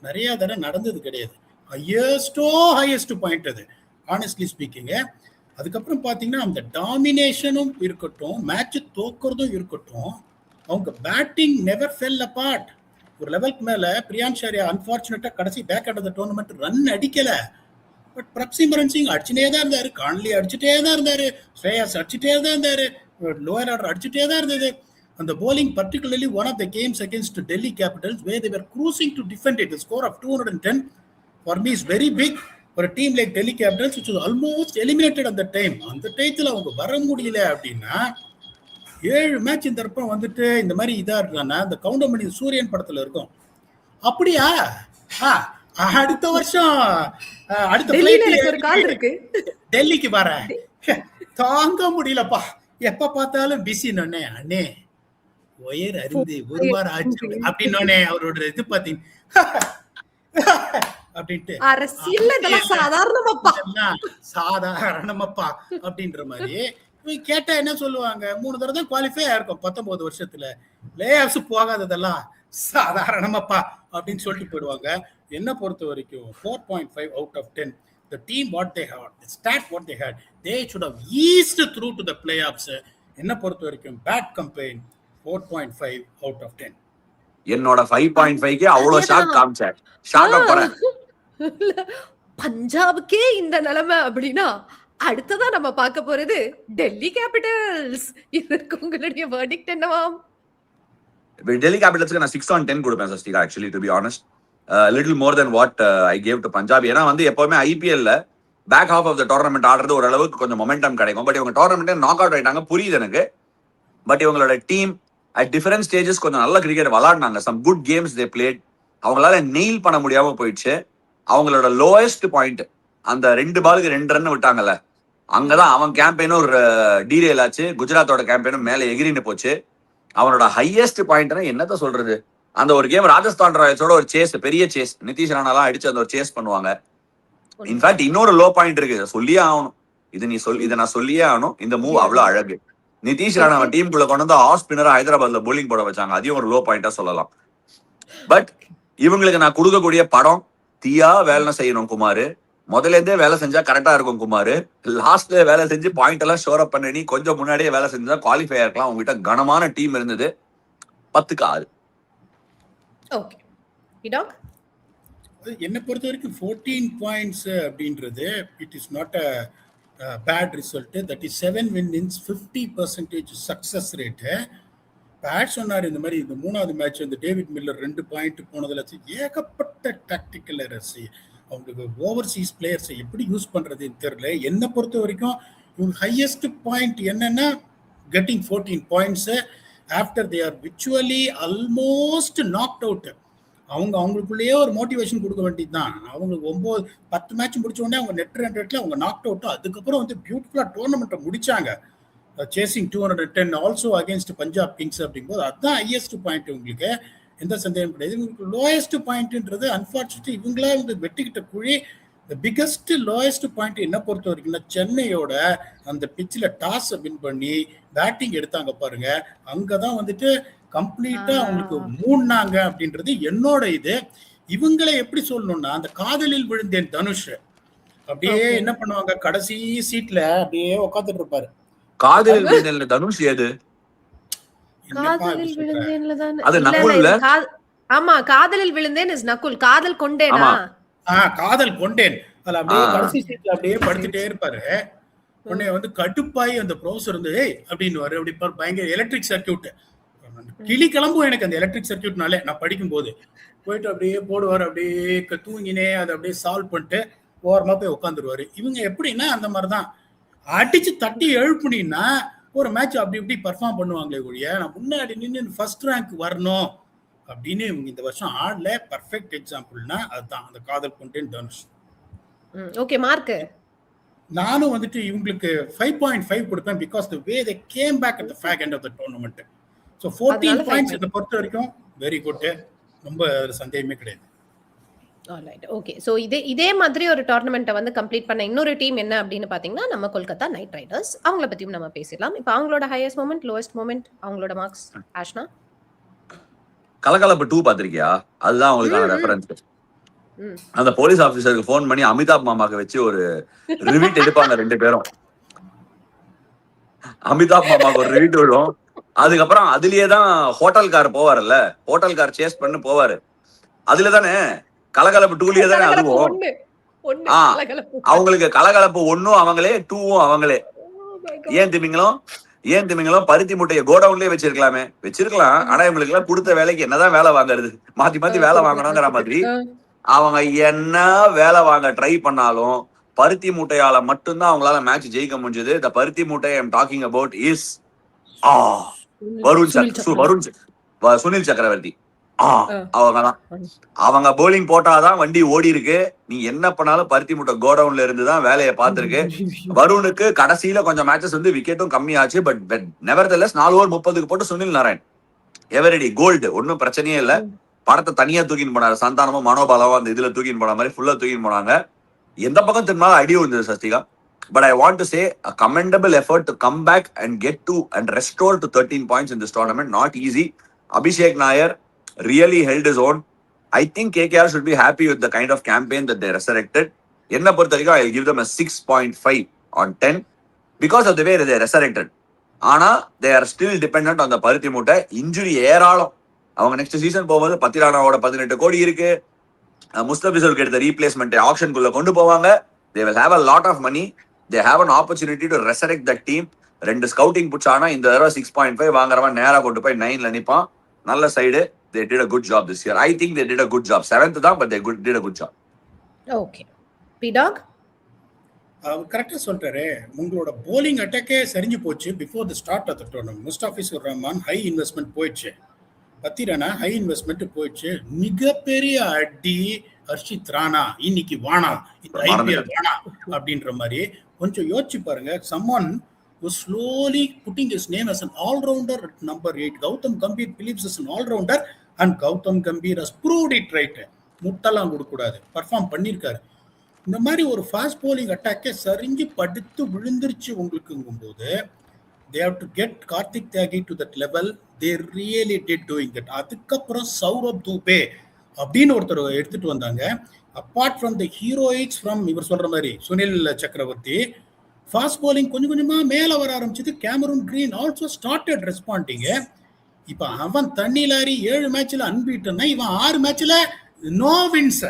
நிறைய தடவை நடந்தது கிடையாது. ஹையஸ்ட் பாயிண்ட் அது, ஆனஸ்ட்லி ஸ்பீக்கிங். அதுக்கப்புறம் பார்த்தீங்கன்னா அந்த டாமினேஷனும் இருக்கட்டும், மேட்ச் தோக்குறதும் இருக்கட்டும், அவங்க பேட்டிங் நெவர் ஃபெல் அபார்ட். ஒரு லெவலுக்கு மேல பிரியான்ஷ் ஆரியா அன்பார்ச்சுனேட்டா கடைசி back end of the tournament run அடிக்கல. பட் பிரப்சிம்ரன் சிங் அடிச்சுட்டே தான் இருந்தாரு, கான்லி அடிச்சுட்டே தான் இருந்தாரு, ஸ்ரேயாஸ் அடிச்சுட்டே தான் இருந்தாரு, லோயர் ஆர்டர் அடிச்சுட்டே தான் இருந்தது. அந்த bowling, particularly one of the games against Delhi Capitals where they were cruising to defend it, the score of 210 for me is very big for a team like Delhi Capitals which was almost eliminated at the time. அந்த டைத்துல அவங்க வர முடியல அப்படின்னா 7 match இந்த தடவை வந்துட்டு இந்த மாதிரி இதா இருக்கானா, இந்த கவுண்டமணி சூரியன் படத்துல இருக்கும். அப்படியா, அடுத்த வருஷம் அடுத்த டெல்லிக்கு வரேன், தாங்க முடியலப்பா, எப்ப பார்த்தாலும் பிஸி. அண்ணே ஒயர் அருந்து ஒரு வாரம் ஆச்சு அப்படின்னு அவரோட இது பாத்தீங்க அப்படின்ட்டு சாதாரணமாப்பா அப்படின்ற மாதிரி கேட்டா என்ன சொல்லுவாங்க, 3 தடவை தான் குவாலிஃபை ஆயிருக்கும் 19 வருஷத்துல, பிளே ஆஃப்ஸ் போகாததெல்லாம் சாதாரணமாப்பா அப்படின்னு சொல்லிட்டு போயிடுவாங்க. என்ன பொறுத்த வரைக்கும் 4.5 out of 10. The team what they had, the stat what they had, they should have eased through to the playoffs. என்ன பொறுத்த வரைக்கும் bad campaign, 4.5 out of 10. என்னோட 5.5க்கு அவ்வளவு ஷாக் காமிச்சேன், ஷாக்கா போறேன். பஞ்சாபுக்கே இந்த நிலைமை அப்படின்னா அடுத்ததா நம்ம பார்க்க போறது டெல்லி கேபிட்டல்ஸ். இதற்கு உங்களுடைய வெர்டிக்ட் என்னவாம்? டெல்லி கேபிட்டல்ஸ்க்கு நான் 6 on 10 கொடுப்பேன் Sashtika. Actually to be honest, little more than what I gave to Punjab. ஏன்னா வந்து எப்பவுமே ஐபிஎல்ல back half of the tournament ஆடுறது ஓரளவுக்கு கொஞ்சம் மொமெண்டம் கிடைக்கும். பட் இவங்க டோர்னமெண்ட் நாக் அவுட் ஆயிட்டாங்க, புரியுது எனக்கு. பட் இவங்களோட டீம் அட் டிஃபரெண்ட் ஸ்டேஜஸ் கொஞ்சம் நல்ல கிரிக்கெட் விளாடினாங்க. Some good games they played. அவங்களால நெயில் பண்ண முடியாம போயிடுச்சு. அவங்களோட லோயஸ்ட் பாயிண்ட் அந்த 2 பாலுக்கு 2 ரன் விட்டாங்கல்ல, அங்கதான் அவன் கேம்பெயினும் ஒரு டீரியல் ஆச்சு. குஜராத்தோட கேம்பெயினும் மேல எகிரின்னு போச்சு. அவனோட ஹையஸ்ட் பாயிண்ட்னா என்னத்த சொல்றது, அந்த ஒரு கேம் ராஜஸ்தான் ராயல்ஸோட ஒரு சேஸ், பெரிய சேஸ், நிதிஷ் ராணாலாம் அடிச்சு அந்த ஒரு சேஸ் பண்ணுவாங்க. இன்ஃபேக்ட் இன்னொரு லோ பாயிண்ட் இருக்கு, சொல்லியே ஆகணும். இதை நான் சொல்லியே ஆகணும். இந்த மூவ் அவ்வளவு அழகு. நிதிஷ் ராணாவை டீமுக்குள்ள கொண்டு வந்து ஆஃப் ஸ்பின்னரா ஹைதராபாத்ல போலிங் போட வச்சாங்க. அதையும் ஒரு லோ பாயிண்டா சொல்லலாம். பட் இவங்களுக்கு நான் கொடுக்கக்கூடிய படம் தீயா வேலை செய்யணும் குமார். முதல்ல இருந்தே வேலை செஞ்சா கரெக்டா இருக்கும் குமார். லாஸ்ட்ல வேலை செஞ்சு பாயிண்ட் எல்லாம் ஷோர் அப் பண்ணி கொஞ்சம் முன்னாடியே வேலை செஞ்சா குவாலிஃபை ஆயிருக்கலாம். உங்ககிட்ட கனமான டீம் இருந்தது. 10க்கு 6. ஓகே பிடாக், என்னை பொறுத்த வரைக்கும் 14 பாயிண்ட்ஸ் அப்படின்றது it is not a bad result. That is 7 wins 50% success rate. Pat சொன்னார் இந்த மாதிரி இந்த 3வது மேட்ச் இந்த டேவிட் மில்லர் 2 பாயிண்ட் போனதுல ஏகப்பட்ட டாக்டிக்கல் எரர்ஸ். அவங்களுக்கு ஓவர்சீஸ் பிளேயர்ஸை எப்படி யூஸ் பண்றதுன்னு தெரியல. என்னை பொறுத்த வரைக்கும் இவங்க ஹையஸ்ட் பாயிண்ட் என்னன்னா getting 14 points after they are virtually almost knocked out. அவங்களுக்குள்ளேயே ஒரு மோட்டிவேஷன் கொடுக்க வேண்டியது தான். அவங்களுக்கு 9-10 மேட்ச் முடிச்ச உடனே அவங்க நெட் ரன் ரேட்ல அவங்க நாக்ட் அவுட். அதுக்கப்புறம் வந்து பியூட்டிஃபுல்லா டோர்னமெண்ட்டை முடிச்சாங்க, chasing 210 also against Punjab Kings. அப்படிங்கும்போது அதுதான் ஹையஸ்ட் பாயிண்ட். உங்களுக்கு எந்த சந்தேகம் கிடையாது. உங்களுக்கு லோயஸ்ட் பாயிண்ட்ன்றது அன்பார்ச்சுனேட்லி இவங்களா வந்து வெட்டிக்கிட்ட குழி. பிகஸ்ட் லோயஸ்ட் பாயிண்ட் என்ன பொறுத்த வரைக்கும்னா சென்னையோட அந்த பிச்சில் டாஸ் வின் பண்ணி பேட்டிங் எடுத்தாங்க பாருங்க, அங்கதான் வந்துட்டு கம்ப்ளீட்டா அவங்களுக்கு மூடினாங்க அப்படின்றது என்னோட இது. இவங்களை எப்படி சொல்லணும்னா அந்த காதலில் விழுந்தேன் தனுஷ் அப்படியே என்ன பண்ணுவாங்க, கடைசி சீட்ல அப்படியே உட்காந்துட்டு இருப்பாரு. காதலில் விழுந்தேன்ல தனுஷ் ஏது? காதலில் விழுந்தேன்ல தான். அது நக்குல்ல. ஆமா, காதலில் விழுந்தேன் இஸ் நக்குல். காதல் கொண்டேனா? காதல் கொண்டேன். அதுல அப்படியே கடைசி சீட்ல அப்படியே படுத்துட்டே இருப்பாரு. உடனே வந்து கடுப்பாய் அந்த ப்ரொஃபசர் வந்து அப்படின்னு அப்படி பயங்கர எலக்ட்ரிக் சர்க்கியூட் கிளி கிளம்பும் எனக்கு அந்த எலக்ட்ரிக் சர்க்கியூட்னாலே. நான் படிக்கும் போது போயிட்டு அப்படியே போடுவார், அப்படியே தூங்கினே அதை அப்படியே சால்வ் பண்ணிட்டு ஓரமா போய் உட்காந்துருவாரு. இவங்க எப்படின்னா அந்த மாதிரிதான் அடிச்சு தட்டி எழுப்புனீங்கன்னா ஒரு மேட்ச் அப்படி இப்படி பர்ஃபார்ம் பண்ணுவாங்களே ஒழிய நான் முன்னாடி நின்று ஃபர்ஸ்ட் ரேங்க் வரணும் அப்படின்னு இவங்க இந்த வருஷம் ஆடல. பர்ஃபெக்ட் எக்ஸாம்பிள்னா அதுதான் அந்த காதல் கொண்டேன் தனுஷ். ஓகே மார்க், நானும் வந்துட்டு இவங்களுக்கு 5.5 கொடுப்பேன். Because the way they came back at the back end of the tournament. So 14 points இத பொறுத்த வரைக்கும் வெரி குட். ரொம்ப சந்தேகமே கிடையாது. Alright, okay. சோ இதே மாதிரி ஒரு டோர்னமெண்ட்டை வந்து கம்ப்ளீட் பண்ண இன்னொரு டீம் என்ன அப்படின்னு பாத்தீங்கன்னா நம்ம கொல்கத்தா நைட் ரைடர்ஸ். அவங்கள பத்தியும் நம்ம பேசலாம். இப்போ அவங்களோட ஹையஸ்ட் மொமெண்ட், லோவஸ்ட் மொமெண்ட், அவங்களோட மார்க்ஸ். ஆஷ்னா, கலகலப்பு 2 பாத்திருக்கியா? அதுதான் அவங்களுக்கான ரெஃபரன்ஸ். அந்த போலீஸ் ஆபீசருக்கு போன் பண்ணி அமிதாப் மாமாக்கு வச்சு ஒரு ரிவீட் எடுப்பாங்க 2 பேரும். அமிதாப் மாமாக்கு ஒரு ரிவீட் விடும். அதுக்கப்புறம் அதுலயே தான் ஹோட்டல் கார் போவார்ல, ஹோட்டல் கார் சேஸ் பண்ணு போவாரு. அதுல தானே கலகலப்பு 2லயே தானே அதுவும். அவங்களுக்கு கலகலப்பு 1 அவங்களே, 2 அவங்களே. ஏன் திமிங்களும் பருத்தி முட்டையை கோடவுன்லயே வச்சிருக்கலாம். ஆனா இவங்களுக்கு எல்லாம் கொடுத்த வேலைக்கு என்னதான் வேலை வாங்குறது, மாத்தி வேலை வாங்கணுங்கிற மாதிரி அவங்க என்ன வேலை வாங்க ட்ரை பண்ணாலும் பருத்தி மூட்டையால மட்டும்தான் அவங்களால மேட்ச் ஜெயிக்க முடிஞ்சது. இந்த பருத்தி மூட்டை I am talking about is Sunil சக்கரவர்த்தி. அவங்கதான். அவங்க போலிங் போட்டாதான் வண்டி ஓடி இருக்கு. நீ என்ன பண்ணாலும் பருத்தி மூட்டை கோடவுன்ல இருந்துதான் வேலையை பார்த்திருக்கு. வருணுக்கு கடைசியில கொஞ்சம் மேட்சஸ் வந்து விக்கெட்டும் கம்மியாச்சு. பட் நெவர்தலெஸ் 4 ஓவர் 30க்கு போட்டு சுனில் நாராயண் எவரிடி கோல்டு, ஒன்னும் பிரச்சனையே இல்ல. படத்தை தனியா தூக்கின்னு போனாரு. சந்தானமும் மனோபாலாவும் அந்த இதுல தூக்கின்னு போன மாதிரி ஃபுல்லா தூக்கின்னு போனாங்க. எந்த பக்கம் திரும்பினாலும் ஐடியா இருந்தது Sasthika. But I want to say a commendable effort to come back and get to and restore to 13 points in this tournament. Not easy. Abhishek Nair really held his own. I think KKR should be happy with the kind of campaign that they resurrected. Enna portharikku I'll give them a 6.5 on 10 because of the way they resurrected. Ana they are still dependent on the பருத்தி மூட்டை. Injury ஏராளம். அவங்க next season போகும்போது பத்திரானாவோட 18 கோடி இருக்கு. முஸ்தபிசுக்கு எடுத்த replacement ஆப்ஷனுக்குள்ள கொண்டு போவாங்க. They will have a lot of money. They have an opportunity to resurrect that team. 2 scouting புட்சானா இந்த தடவை 6.5 வாங்குறவன் நேரா கொண்டு போய் 9ல நிப்பான். நல்ல side. They did a good job this year. I think they did a good job. 7th தான், but they did a good job. Okay. P-Dog? கரெக்டா சொல்றாரு. உங்களோட போலிங் அட்டாக்கே சரிஞ்சு போச்சு before the start of the tournament. Mustafizur Rahman high investment போயிடுச்சு. Pathirana high investment போயிடுச்சு. மிகப்பெரிய அடி ஹர்ஷித் ராணா இன்னைக்கு வானா, இந்த ஐபிஎல் வானா அப்படின்ற மாதிரி கொஞ்சம் யோசிச்சு பாருங்க. someone was slowly putting his name as an all-rounder at number 8. Gautam Gambhir believes as an all-rounder and Gautam Gambhir has proved it right. முட்டெல்லாம் கொடுக்கூடாது, பர்ஃபார்ம் பண்ணியிருக்காரு. இந்த மாதிரி ஒரு ஃபாஸ்ட் போலிங் அட்டாக்கே சரிஞ்சு படுத்து விழுந்துருச்சு உங்களுக்குங்கும் போது they have to get Karthik Tyagi to that level. They really did doing that. அதுக்கப்புறம் சௌரப் தூபே அப்படின்னு ஒருத்தர் எடுத்துட்டு வந்தாங்க. Apart from the heroics from இவர் சொல்ற மாதிரி சுனில் சக்கரவர்த்தி, ஃபாஸ்ட் bowling கொஞ்சம் கொஞ்சமா மேல வர ஆரம்பிச்சது. Cameron Green also started responding. இப்ப அவன் தண்ணி லாரி 7 மேட்ச்ல அன்பீட்டன்னா இவன் 6 மேட்ச்ல நோ வின்ஸ்.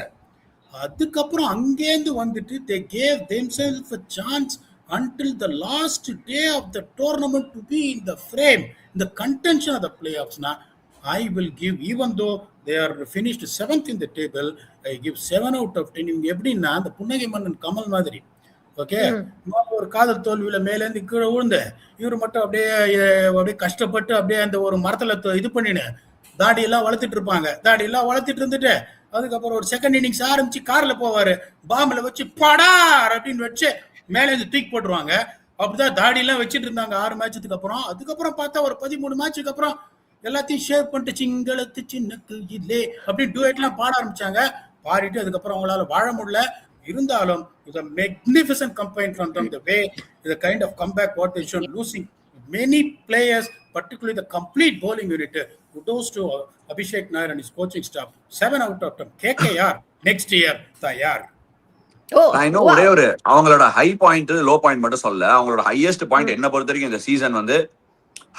அதுக்கப்புறம் அங்கேருந்து வந்துட்டு they gave themselves a chance until the last day of the tournament to be in the frame, in the contention of the playoffs. Now I will give, even though they are finished 7th in the table, I give 7 out of 10. இவங்க எப்படின்னா அந்த புன்னகை மன்னன் கமல் மாதிரி, okay, ஒரு காதல் தோல்வியில மேலேருந்து கீழே விழுந்து இவரு மட்டும் அப்படியே கஷ்டப்பட்டு அப்படியே அந்த ஒரு மரத்துல இது பண்ணின்னு தாடியெல்லாம் வளர்த்துட்டு இருப்பாங்க. தாடியெல்லாம் வளர்த்துட்டு இருந்துட்டு அதுக்கப்புறம் ஒரு செகண்ட் இன்னிங்ஸ் ஆரம்பிச்சு கார்ல போவாரு, பாம்பில் வச்சு படார் அப்படின்னு வச்சு மேலே தூக்கி போட்டுருவாங்க. அப்படிதான் தாடியெல்லாம் வச்சுட்டு இருந்தாங்க 6 மேட்சத்துக்கு அப்புறம். அதுக்கப்புறம் பார்த்தா ஒரு 13 மேட்சுக்கு அப்புறம் எல்லாத்தையும் ஷேப் பண்ணிட்டு சிங்களத்து சின்னக்கு இல்லே அப்படின்னு டூயட்லாம் பாட ஆரம்பிச்சாங்க. பாடிட்டு அதுக்கப்புறம் அவங்களால வாழ முடியல. இருந்தாலும் இது a magnificent campaign from them, the way the kind of comeback what they showed, losing many players, particularly the complete bowling unit. Kudos to Abhishek Nair and his coaching staff. 7 out of 10. KKR next year தயார். நான் இன்னும் ஒரே ஒரு அவங்களோட high point low point மட்டும் சொல்ல. அவங்களோட highest point என்ன பொறுத்த வரைக்கும் இந்த சீசன் வந்து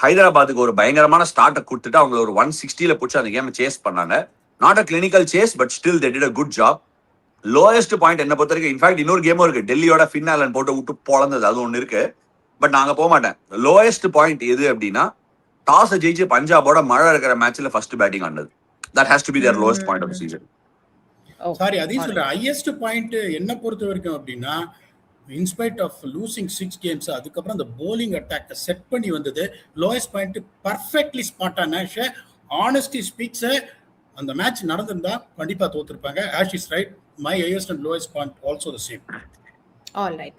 ஹைதராபாத்துக்கு ஒரு பயங்கரமான ஸ்டார்ட்டை கொடுத்துட்டு அவங்க ஒரு 160ல பிடிச்சி அந்த கேம் சேஸ் பண்ணாங்க. Not a clinical chase, but still they did a good job. Lowest point என்ன பொறுத்த வரைக்கும், இன்ஃபேக்ட் இன்னொரு கேமும் இருக்கு, டெல்லியோட ஃபின்னாலன் போட்டு விட்டு பொழந்தது, அது ஒன்று இருக்கு. பட் நாங்க போக மாட்டேன். லோயஸ்ட் பாயிண்ட் எது அப்படின்னா டாஸ் ஜெயிச்சு பஞ்சாபோட மழை இருக்கிற மேட்ச்ல ஃபர்ஸ்ட் பேட்டிங் ஆனது. That has to be their lowest point of the season. Sorry, அதையும் சொல்றேன். ஹையஸ்ட் பாயிண்ட் என்ன பொறுத்த வரைக்கும் அப்படின்னா இன்ஸ்பைட் ஆஃப் லூசிங் 6 games அதுக்கப்புறம் அந்த போலிங் அட்டாக் செட் பண்ணி வந்தது. Lowest point perfectly spot on honesty speaks. அந்த மேட்ச் நடந்திருந்தா கண்டிப்பா தோத்துருப்பாங்க. Ash is right. My highest and lowest point also the same. All right.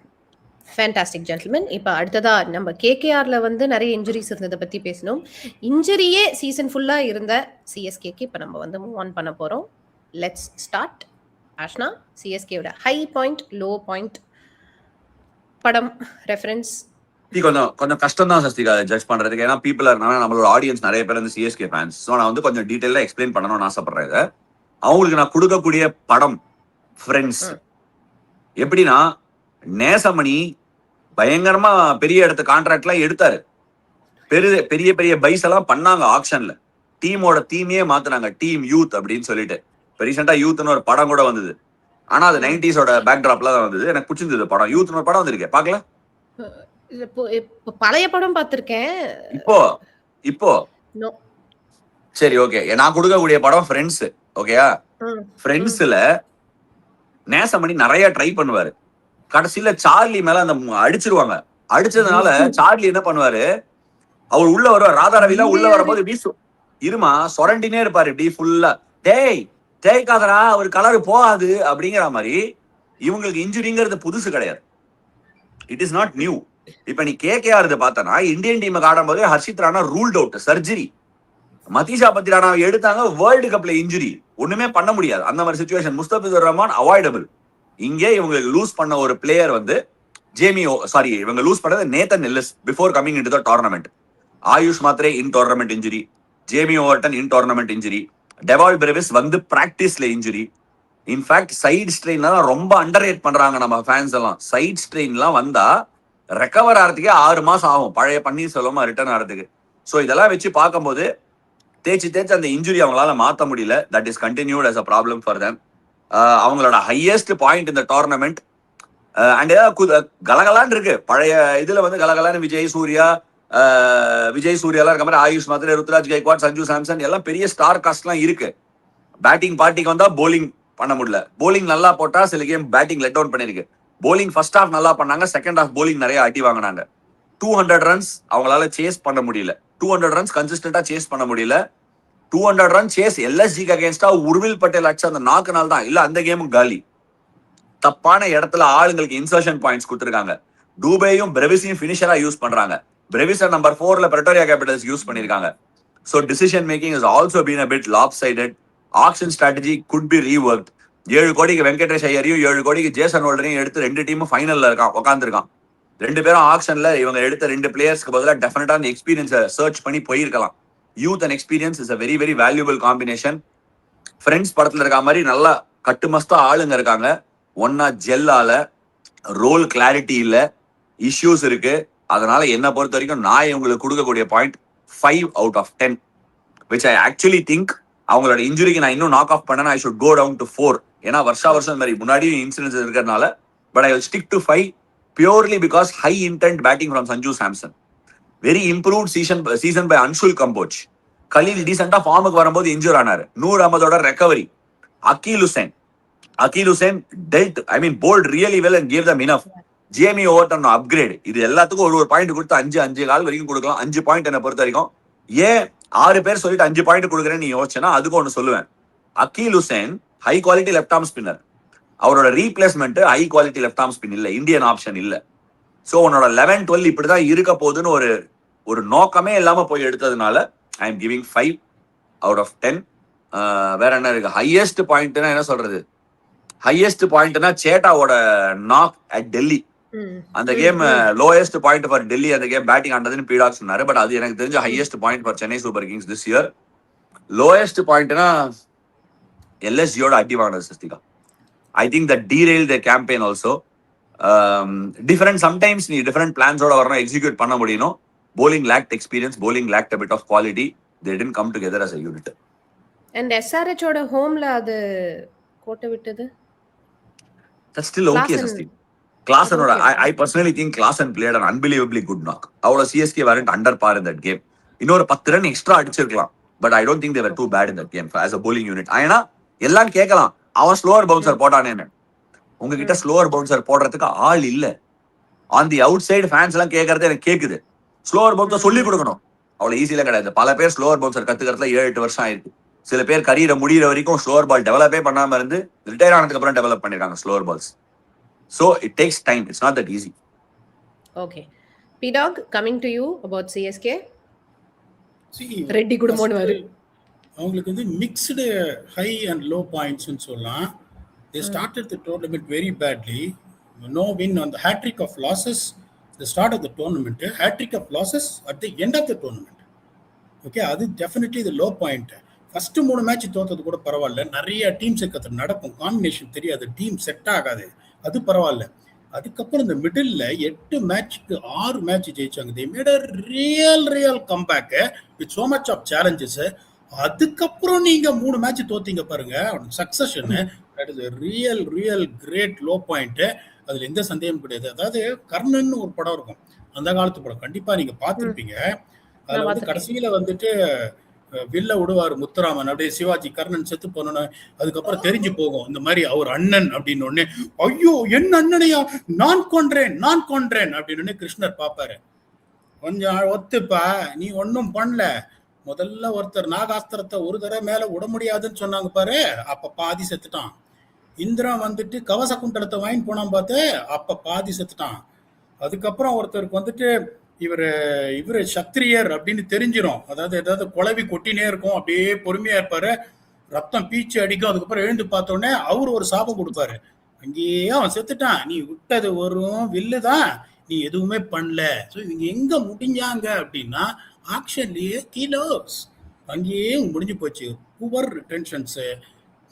Fantastic gentlemen. இப்போ அடுத்ததா நம்ம கேகேஆர்ல வந்து நிறைய இன்ஜுரிஸ் இருந்ததை பத்தி பேசணும். இன்ஜுரியே சீசன் ஃபுல்லா இருந்த சிஎஸ்கேக்கு இப்போ நம்ம வந்து மூவ் ஆன் பண்ண போறோம். Let's start. ஆஷ்னா, சிஎஸ்கேவோட ஹை பாயிண்ட், லோ பாயிண்ட், படம், ரெஃபரன்ஸ். கொஞ்சம் கஷ்டம் தான் சஸ்திகா ஜட்ஜ் பண்றதுக்கு. ஏன்னா பீப்புள் நம்மளோட ஆடியன்ஸ் நிறைய பேர் வந்து சிஎஸ்கே ஃபேன்ஸ். ஸோ நான் வந்து கொஞ்சம் டீட்டெயிலாக எக்ஸ்பிளைன் பண்ணணும்னு ஆசைப்படுறேன். அவங்களுக்கு நான் கொடுக்கக்கூடிய படம் ஃப்ரெண்ட்ஸ். எப்படின்னா நேசமணி பயங்கரமா பெரிய இடத்து கான்ட்ராக்ட்லாம் எடுத்தாரு. பெரிய பெரிய பைஸ் எல்லாம் பண்ணாங்க ஆக்ஷன்ல. டீமோட தீமையே மாத்தினாங்க, டீம் யூத் அப்படின்னு சொல்லிட்டு. ரீசெண்டா யூத்னு ஒரு படம் கூட வந்தது. ஆனா அது 90s பேக்ட்ராப்ல தான் வந்தது. எனக்கு பிடிச்சிருந்தது படம். யூத்னு ஒரு படம் வந்திருக்கு, பாக்கல? பழைய படம் பார்த்திருக்கேன். இப்போ சரி, ஓகே. நான் கொடுக்கக்கூடிய படம் ஃப்ரெண்ட்ஸ். ஓகேயா? ஃப்ரெண்ட்ஸ்ல நேசமணி நிறைய ட்ரை பண்ணுவாரு. கடைசியில சார்லி மேல அந்த அடிச்சிருவாங்க. அடிச்சதுனால சார்லி என்ன பண்ணுவாரு, அவர் உள்ள வருவார். ராதா ரவிலாம் உள்ள வரும்போது இருமா சொரண்டினே இருப்பாரு இப்படி ஃபுல்லா. தேய்க்காதரா, ஒரு கலரு போகாது அப்படிங்கிற மாதிரி. இவங்களுக்கு இன்ஜுரிங்கிறது புதுசு கிடையாது. It is not new. இப்ப நீ கேகேஆர் பார்த்தனா இந்தியன் டீமுக்கு ஆடும் போது Harshit Rana ruled out, surgery. Matheesha Pathirana எடுத்தாங்க, வேர்ல்டு கப்ல இன்ஜுரி, ஒண்ணுமே பண்ண முடியாது. அந்த மாதிரி சிச்சுவேஷன். முஸ்தபிசுர் ரஹ்மான் அவாய்டபிள். இங்கே இவங்களுக்கு லூஸ் பண்ண ஒரு பிளேயர் வந்து இவங்க லூஸ் பண்ணது Nathan Ellis before coming into the tournament. Ayush Mhatre in tournament injury, Jamie Overton in tournament injury, Dewald Brevis வந்து பிராக்டிஸ்ல இன்ஜுரி. இன்ஃபேக்ட் சைட் ஸ்ட்ரெயின்லாம் ரொம்ப அண்டர் ரேட் பண்றாங்க நம்ம ஃபேன்ஸ் எல்லாம். சைட் ஸ்ட்ரெயின்லாம் வந்தா ரெக்கவர் ஆகிறதுக்கே 6 மாசம் ஆகும், பழைய பன்னீர்செல்வமா ரிட்டர்ன் ஆகிறதுக்கு. ஸோ இதெல்லாம் வச்சு பார்க்கும்போது தேய்ச்சி அந்த இன்ஜுரி அவங்களால மாற்ற முடியல. That is continued as a problem for them. அவங்களோட ஹையஸ்ட் பாயிண்ட் இந்த டோர்னமெண்ட். அண்ட் கலகலான்னு இருக்கு. பழைய இதுல வந்து கலகலான்னு விஜய் சூர்யாலாம் இருக்க மாதிரி ஆயுஷ் மாத்ரே, ருத்ராஜ் கைக்வாட், சஞ்சு சாம்சன் எல்லாம் பெரிய ஸ்டார் காஸ்ட்லாம் இருக்கு. பேட்டிங் பார்ட்டிக்கு வந்தா போலிங் பண்ண முடியல. போலிங் நல்லா போட்டா சில கேம் பேட்டிங் லெட் டவுன் பண்ணிருக்கு. போலிங் ஃபர்ஸ்ட் ஹாஃப் நல்லா பண்ணாங்க, செகண்ட் ஹாஃப் போலிங் நிறைய அடி வாங்கினாங்க. 200 ரன்ஸ் அவங்களால சேஸ் பண்ண முடியல. 200 ரன்ஸ் கன்சிஸ்டன்டா சேஸ் பண்ண முடியல. 200 ரன் சேஸ் எல்எஸ்ஜிக்கு அகேன்ஸ்டா உர்வில் பட்டேல் அடிச்ச அந்த 4 நாள் தான். இல்ல அந்த கேமும் காலி. தப்பான இடத்துல ஆளுங்களுக்கு இன்சர்ஷன் பாயிண்ட்ஸ் கொடுத்துருக்காங்க. டூபேயும் பிரெவிஸையும் ஃபினிஷரா யூஸ் பண்றாங்க. பிரெவிஸை நம்பர் 4ல பிரெட்டோரியா கேபிட்டல்ஸ் யூஸ் பண்ணிருக்காங்க. So decision making is also been a bit lopsided. Auction strategy could be reworked. 7 கோடிக்கு வெங்கடேஷ் ஐயரையும் 7 கோடிக்கு ஜேசன் ஹோல்டரையும் எடுத்து 2 டீமும் ஃபைனல்ல உட்காந்துருக்கான். 2 பேரும் ஆக்ஷன்ல இவங்க எடுத்த 2 பிளேயர்ஸ்க்கு பதிலாக டெஃபினட்டா அந்த எக்ஸ்பீரியன்ஸை சர்ச் பண்ணி போயிருக்கலாம். Youth and experience is a very very valuable combination. Friends படத்துல இருக்க மாதிரி நல்லா கட்டுமஸ்தா ஆளுங்க இருக்காங்க. ஒன்னா ஜெல்லால ரோல் கிளாரிட்டி இல்ல, இஷ்யூஸ் இருக்கு. அதனால என்ன பொறுத்த வரைக்கும் நான் இவங்களுக்கு கொடுக்கக்கூடிய point 5 out of 10, which I actually think அவங்களோட இன்ஜுரிக்கு நான் இன்னும் நாக் ஆஃப் பண்ணேன். I should go down to 4. ஏன்னா வருஷம் மாதிரி முன்னாடியும் இன்சிடென்ட்ஸ் இருக்கிறதுனால. But I will stick to 5 purely because high intent batting from Sanju Samson. Very improved season by Anshul Kamboj. Khaleel டீசெண்டா ஃபார்முக்கு வரும்போது இன்ஜூர் ஆனாரு. நூர் அகமதோட ரெக்கவரி. Akeal Hosein dealt, I mean bowled really well and gave them enough. Jamie Overton upgrade. இது எல்லாத்துக்கும் ஒரு point கொடுத்து 5 கால் வரைக்கும் கொடுக்கலாம். 5 பாயிண்ட் என்ன பொறுத்த வரைக்கும். ஏன் 6 பேர் சொல்லிட்டு 5 பாயிண்ட் கொடுக்குறேன்னு நீ யோசிச்சேன்னா அதுக்கு ஒன்று சொல்லுவேன். Akeal Hosein high quality left arm spinner. அவரோட replacement high quality left arm spin இல்ல, இந்தியன் ஆப்ஷன் இல்ல. ஸோ உன்னோட 11-12 இப்படிதான் இருக்க போகுதுன்னு ஒரு நோக்கமே இல்லாம போய் எடுத்ததுனால ஐ எம் கிவிங் 5 out of 10. வேற என்ன இருக்கு? ஹையஸ்ட் பாயிண்ட்னா என்ன சொல்றது? ஹையஸ்ட் பாயிண்ட்னா சேட்டாவோட நாக் அட் டெல்லி. அந்த game lowest point for Delhi. அந்த கேம் பேட்டிங் ஆனதுன்னு பீடாக் சொன்னாரு. பட் அது எனக்கு தெரிஞ்ச highest point for Chennai super kings this year. Lowest பாயிண்ட்னா எல்எஸ்ஜியோட அடி வாங்கினது Sashtika. I think that derail the campaign also. Different sometimes நீ டிஃபரெண்ட் பிளான்ஸோட வரணும், எக்ஸிக்யூட் பண்ண முடியணும். bowling lacked experience, bowling lacked a bit of quality. They didn't come together as a unit. And SRH oda home la adu kota vittadu, that's still okay. Klaasen oda I personally think Klaasen played an unbelievably good knock. Avula CSK weren't under par in that game. Innoru 10 run extra adichirkalam, but I don't think they were too bad in that game as a bowling unit. ayana ellam kekalam avan slower bouncer potane nu unga kitta slower bouncer podradhukku aal illa. On the outside fans எல்லாம் கேட்கறது எனக்கு கேக்குது. Slower bouncer சொல்லி கொடுக்கணும், அவ்வளவு ஈஸியில கிடையாது. பல பேர் ஸ்லோவர் பவுன்சர் கத்துக்கிறதுல 7-8 வருஷம் ஆயிருக்கு. சில பேர் கரியரை முடிகிற வரைக்கும் ஸ்லோவர் பால் டெவலப்பே பண்ணாம இருந்து ரிட்டையர் ஆனதுக்கு அப்புறம் டெவலப் பண்ணிருக்காங்க slower balls. So it takes time. It's not that easy. Okay. P-Dog, coming to you about CSK. See, Reddy good morning varu. அவங்களுக்கு வந்து mixed high and low points னு சொல்லலாம். They started the tournament very badly. No win on the hat-trick of losses. The start of the tournament, hat-trick of losses at the end of the tournament. Okay, அது definitely the low point. First 3 match தோத்தது கூட பரவாயில்ல, நிறைய team set நடக்கும், combination தெரியாது, team set ஆகாது, அது பரவாயில்ல. அதுக்கப்புறம் இந்த மிடில் 8 மேட்ச்க்கு 6 மேட்ச் ஜெயிச்சாங்க. they made a real comeback with so much of challenges. அதுக்கப்புறம் நீங்க 3 மேட்ச் தோத்தீங்க பாருங்க, succession. that is a real great low point. அதுல எந்த சந்தேகம் கிடையாது. அதாவது கர்ணன் ஒரு படம் இருக்கும், அந்த காலத்து படம், கண்டிப்பா நீங்க பார்த்திருப்பீங்க. அதுல வந்து கடைசியில வந்துட்டு வில்ல விடுவாரு முத்துராமன், அப்படியே சிவாஜி கர்ணன் செத்து போனோன்னு அதுக்கப்புறம் தெரிஞ்சு போகும் இந்த மாதிரி அவர் அண்ணன் அப்படின்னு ஒண்ணு. ஐயோ என் அண்ணனையா நான் கொன்றேன் அப்படின்னு கிருஷ்ணர் பாப்பாரு. கொஞ்சம் ஒத்துப்பா, நீ ஒன்னும் பண்ணல, முதல்ல ஒருத்தர் நாகாஸ்திரத்தை ஒரு தடவை மேல விட முடியாதுன்னு சொன்னாங்க பாரு, அப்ப பாதி செத்துட்டான். இந்திரன் வந்துட்டு கவச குண்டலத்தை வாங்கி போனான் பார்த்து, அப்ப பாதி செத்துட்டான். அதுக்கப்புறம் ஒருத்தருக்கு வந்துட்டு இவரு சத்திரியர் அப்படின்னு தெரிஞ்சிடும், அதாவது ஏதாவது குழவி கொட்டினே இருக்கும், அப்படியே பொறுமையா இருப்பாரு, ரத்தம் பீச்சு அடிக்கும். அதுக்கப்புறம் எழுந்து பார்த்தோடனே அவரு ஒரு சாபம் கொடுப்பாரு, அங்கேயே அவன் செத்துட்டான், நீ விட்டது வரும் வில்லுதான், நீ எதுவுமே பண்ணல. ஸோ இவங்க எங்க முடிஞ்சாங்க அப்படின்னா ஆக்ஷன்லயே கிலோஸ், அங்கேயே முடிஞ்சு போச்சு. புவர் ரிட்டென்ஷன்ஸ்,